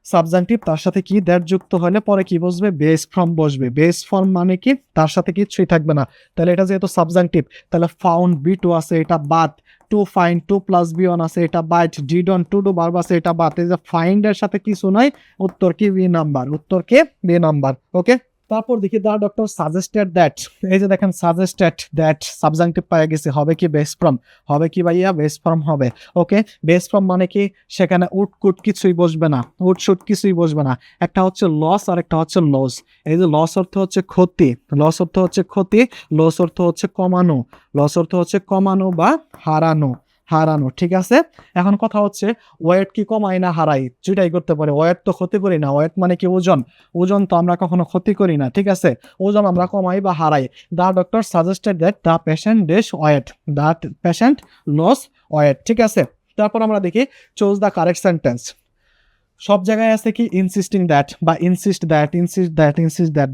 সাবজাংটিভ, তার সাথে কি দ্যাট যুক্ত হলে পরে কি বসবে, বেস ফর্ম বসবে। বেস ফর্ম মানে কি তার সাথে কিছুই থাকবে না, তাহলে এটা যেহেতু সাবজাংটিভ, তাহলে ফাউন্ড বি টু আছে এটা বাদ, to find to plus B one আছে এটা বাদ, did on to do verb আছে এটা বাদ, এই যে ফাইন্ড এর সাথে কিছু নাই, উত্তর কি বি নাম্বার, উত্তর কি বি নাম্বার, ওকে। তারপর দেখি দা ডক্টর সাজেস্টেড দ্যাট, এই যে দেখেন সাজেস্টেড দ্যাট সাবজাংটিভ পাওয়া গেছে, হবে কি বেস ফর্ম, হবে কি ভাইয়া বেস ফর্ম হবে, ওকে। বেস ফর্ম মানে কি সেখানে উড কুড কিছুই বসবে না, উড শুড কিছুই বসবে না, একটা হচ্ছে লস আর একটা হচ্ছে লস। এই যে লস অর্থ হচ্ছে ক্ষতি, লস অর্থ হচ্ছে ক্ষতি, লস অর্থ হচ্ছে কমানো, লস অর্থ হচ্ছে কমানো বা হারানো, ঠিক আছে। এখন কথা হচ্ছে ওয়েট কি কমাই না হারাই, যেটাই করতে পারে, ওয়েট তো ক্ষতি করি না, ওয়েট মানে কি ওজন তো আমরা কখনো ক্ষতি করি না, ঠিক আছে, ওজন আমরা কমাই বা হারাই। The doctor suggested that the patient ডেস weight, the patient lose weight, ঠিক আছে। তারপর আমরা দেখি চুজ দ্য কারেক্ট সেন্টেন্স, সব জায়গায় আছে কি ইনসিস্টিং দ্যাট বা ইনসিস্ট দ্যাট,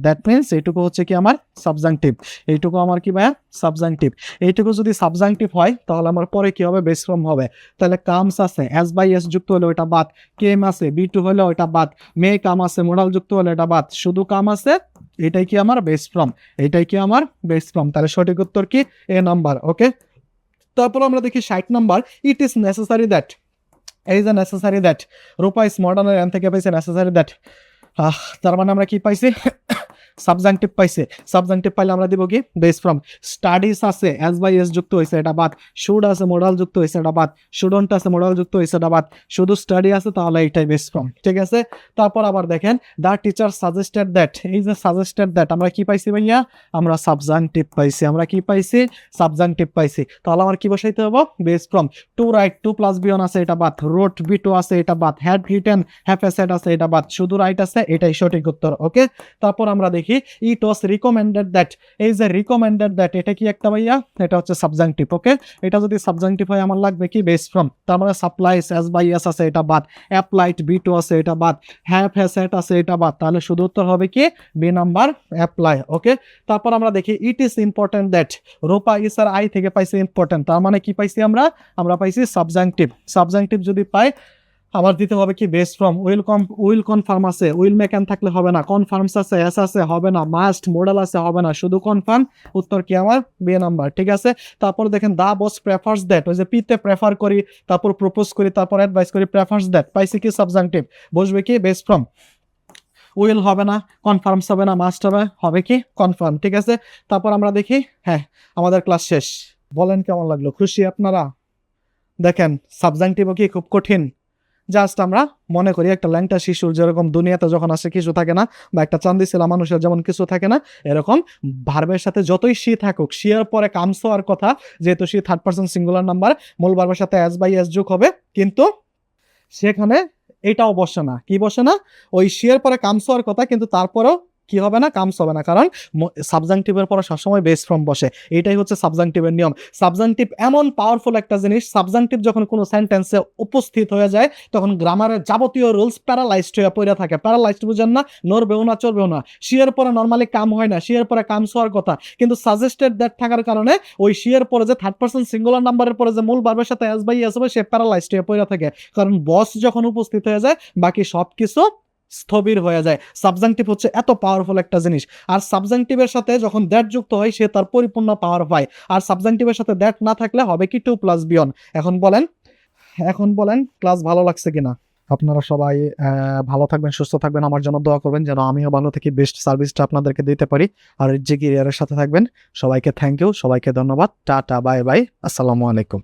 দ্যাট মিনস এইটুকু হচ্ছে কি আমার সাবজাংটিভ, এইটুকু আমার কি ভাইয়া সাবজাংটিভ। এইটুকু যদি সাবজাংটিভ হয় তাহলে আমার পরে কি হবে, বেস ফর্ম হবে। তাহলে কামস আছে এস বাই এস যুক্ত হলে ওইটা বাদ, কেম আছে বি টু হলে ওইটা বাদ, মে কাম আছে মোডাল যুক্ত হলে এটা বাদ, শুধু কাম আছে, এটাই কি আমার বেস ফর্ম, তাহলে সঠিক উত্তর কি এ নাম্বার, ওকে। তারপর আমরা দেখি 60 number, it is necessary that, এই যে নেসেসারি দ্যাট, রূপা ইস মডার্নের এন থেকে পাইছে নেসেসারি দ্যাট, তার মানে আমরা কি পাইছি, সাবজাংটিভ পাইছে। সাবজাংটিভ পাইলে আমরা দিব কি বেস ফর্ম। স্টাডিজ আছে এস বাই এস যুক্ত হয়েছে এটা বাদ, শুড আছে মোডাল যুক্ত হয়েছে এটা বাদ, শুডন্ট আছে মোডাল যুক্ত হয়েছে এটা বাদ, শুধু স্টাডি আছে তাহলে এইটাই বেস ফর্ম, ঠিক আছে। তারপর আবার দেখেন দ্য টিচার সাজেস্টেড দ্যাট, এই যে সাজেস্টেড দ্যাট আমরা কি পাইছি ভাইয়া, আমরা সাবজাংটিভ পাইছি, তাহলে আমার কি বসাইতে হবে, base form. To write to plus B one আছে এটা বাদ, রোট বি টু আছে এটা বাদ, had written have a said আছে এটা বাদ, শুধু রাইট আছে, এটাই সঠিক উত্তর, ওকে। তারপর আমরা দেখি কি ইট ওয়াজ রিকমেন্ডেড দ্যাট, এই যে রিকমেন্ডেড দ্যাট এটা কি একটা ভাইয়া, এটা হচ্ছে সাবজাংটিভ। ওকে, এটা যদি সাবজাংটিভ হয় আমার লাগবে কি বেস ফ্রম, তার মানে সাপ্লাইস এস বাই এস আছে এটা বাদ, অ্যাপ্লাইড বি টু আছে এটা বাদ, হ্যাভ হ্যাসেট আছে এটা বাদ, তাহলে শুধু উত্তর হবে কি বি নাম্বার অ্যাপ্লাই। ওকে, তারপর আমরা দেখি ইট ইজ ইম্পর্টেন্ট দ্যাট, রূপা ইস আর আই থেকে পাইছি ইম্পর্টেন্ট, তার মানে কি পাইছি আমরা পাইছি সাবজাংটিভ। সাবজাংটিভ যদি পাই আবার দিতে হবে কি বেস ফ্রম, উইল কনফার্ম আছে, উইল মেকান থাকলে হবে না, কনফার্মস আছে এস আছে হবে না, মাস্ট মডেল আছে হবে না, শুধু কনফার্ম, উত্তর কি আমার বি নাম্বার। ঠিক আছে, তারপর দেখেন দা বস প্রেফার্স দ্যাট, ওই যে পিতে প্রেফার করি, তারপর প্রপোজ করি, তারপর অ্যাডভাইস করি, প্রেফার্স দ্যাট পাইছি কি সাবজাংটিভ, বসবে কি বেস ফ্রম, উইল হবে না, কনফার্মস হবে না, মাস্ট হবে কি কনফার্ম। ঠিক আছে, তারপর আমরা দেখি, হ্যাঁ আমাদের ক্লাস শেষ। বলেন কেমন লাগলো, খুশি আপনারা? দেখেন সাবজাংটিভও কি খুব কঠিন, জাস্ট আমরা মনে করি একটা ল্যাংটা শিশুর যেরকম দুনিয়াতে যখন আসে কিছু থাকে না, বা একটা চান্দি ছেলা মানুষের যেমন কিছু থাকে না, এরকম ভার্বের সাথে যতই সি থাকুক, সি এর পরে কামস হওয়ার কথা, যেহেতু she third person singular number, মূল ভার্বের সাথে এস বাই এস যোগ হবে, কিন্তু সেখানে এটাও বসে না, কি বসে না, ওই সি এর পরে কামস হওয়ার কথা, কিন্তু তারপরেও কি হবে না, কামস হবে না, কারণ সাবজাংটিভের পরে সবসময় বেস ফ্রম বসে, এটাই হচ্ছে সাবজাংটিভের নিয়ম। সাবজাংটিভ এমন পাওয়ারফুল একটা জিনিস, সাবজাংটিভ যখন কোনো সেন্টেন্সে উপস্থিত হয়ে যায় তখন গ্রামারের যাবতীয় রুলস প্যারালাইজড হয়ে পড়ে থাকে। প্যারালাইজড বুঝেন না, নড়বেও না চলবেও না, সি এর পরে নর্মালি কাম হয় না, সি এর পরে কামস হওয়ার কথা, কিন্তু সাজেস্টেড দ্যাট থাকার কারণে ওই সি এর পরে যে থার্ড পারসন সিঙ্গুলার নাম্বারের পরে যে মূল ভার্বের সাথে এস বাই এস হবে, সে প্যারালাইজড হয়ে পড়ে থাকে, কারণ বস যখন উপস্থিত হয়ে যায় বাকি সব কিছু স্থবির হয়ে যায়। সাবজাংটিভ হচ্ছে এত পাওয়ারফুল একটা জিনিস, আর সাবজাংটিভের সাথে যখন দ্যাট যুক্ত হয় সে তার পরিপূর্ণ পাওয়ার পায়, আর সাবজাংটিভের সাথে দ্যাট না থাকলে হবে কি টু প্লাস বিয়ন। এখন বলেন ক্লাস ভালো লাগছে কিনা? আপনারা সবাই ভালো থাকবেন, সুস্থ থাকবেন, আমার জন্য দোয়া করবেন যেন আমিও ভালো থেকে বেস্ট সার্ভিসটা আপনাদেরকে দিতে পারি, আর যে ক্যারিয়ারের সাথে থাকবেন। সবাইকে থ্যাংক ইউ, সবাইকে ধন্যবাদ, টাটা বাই বাই, আসসালামু আলাইকুম।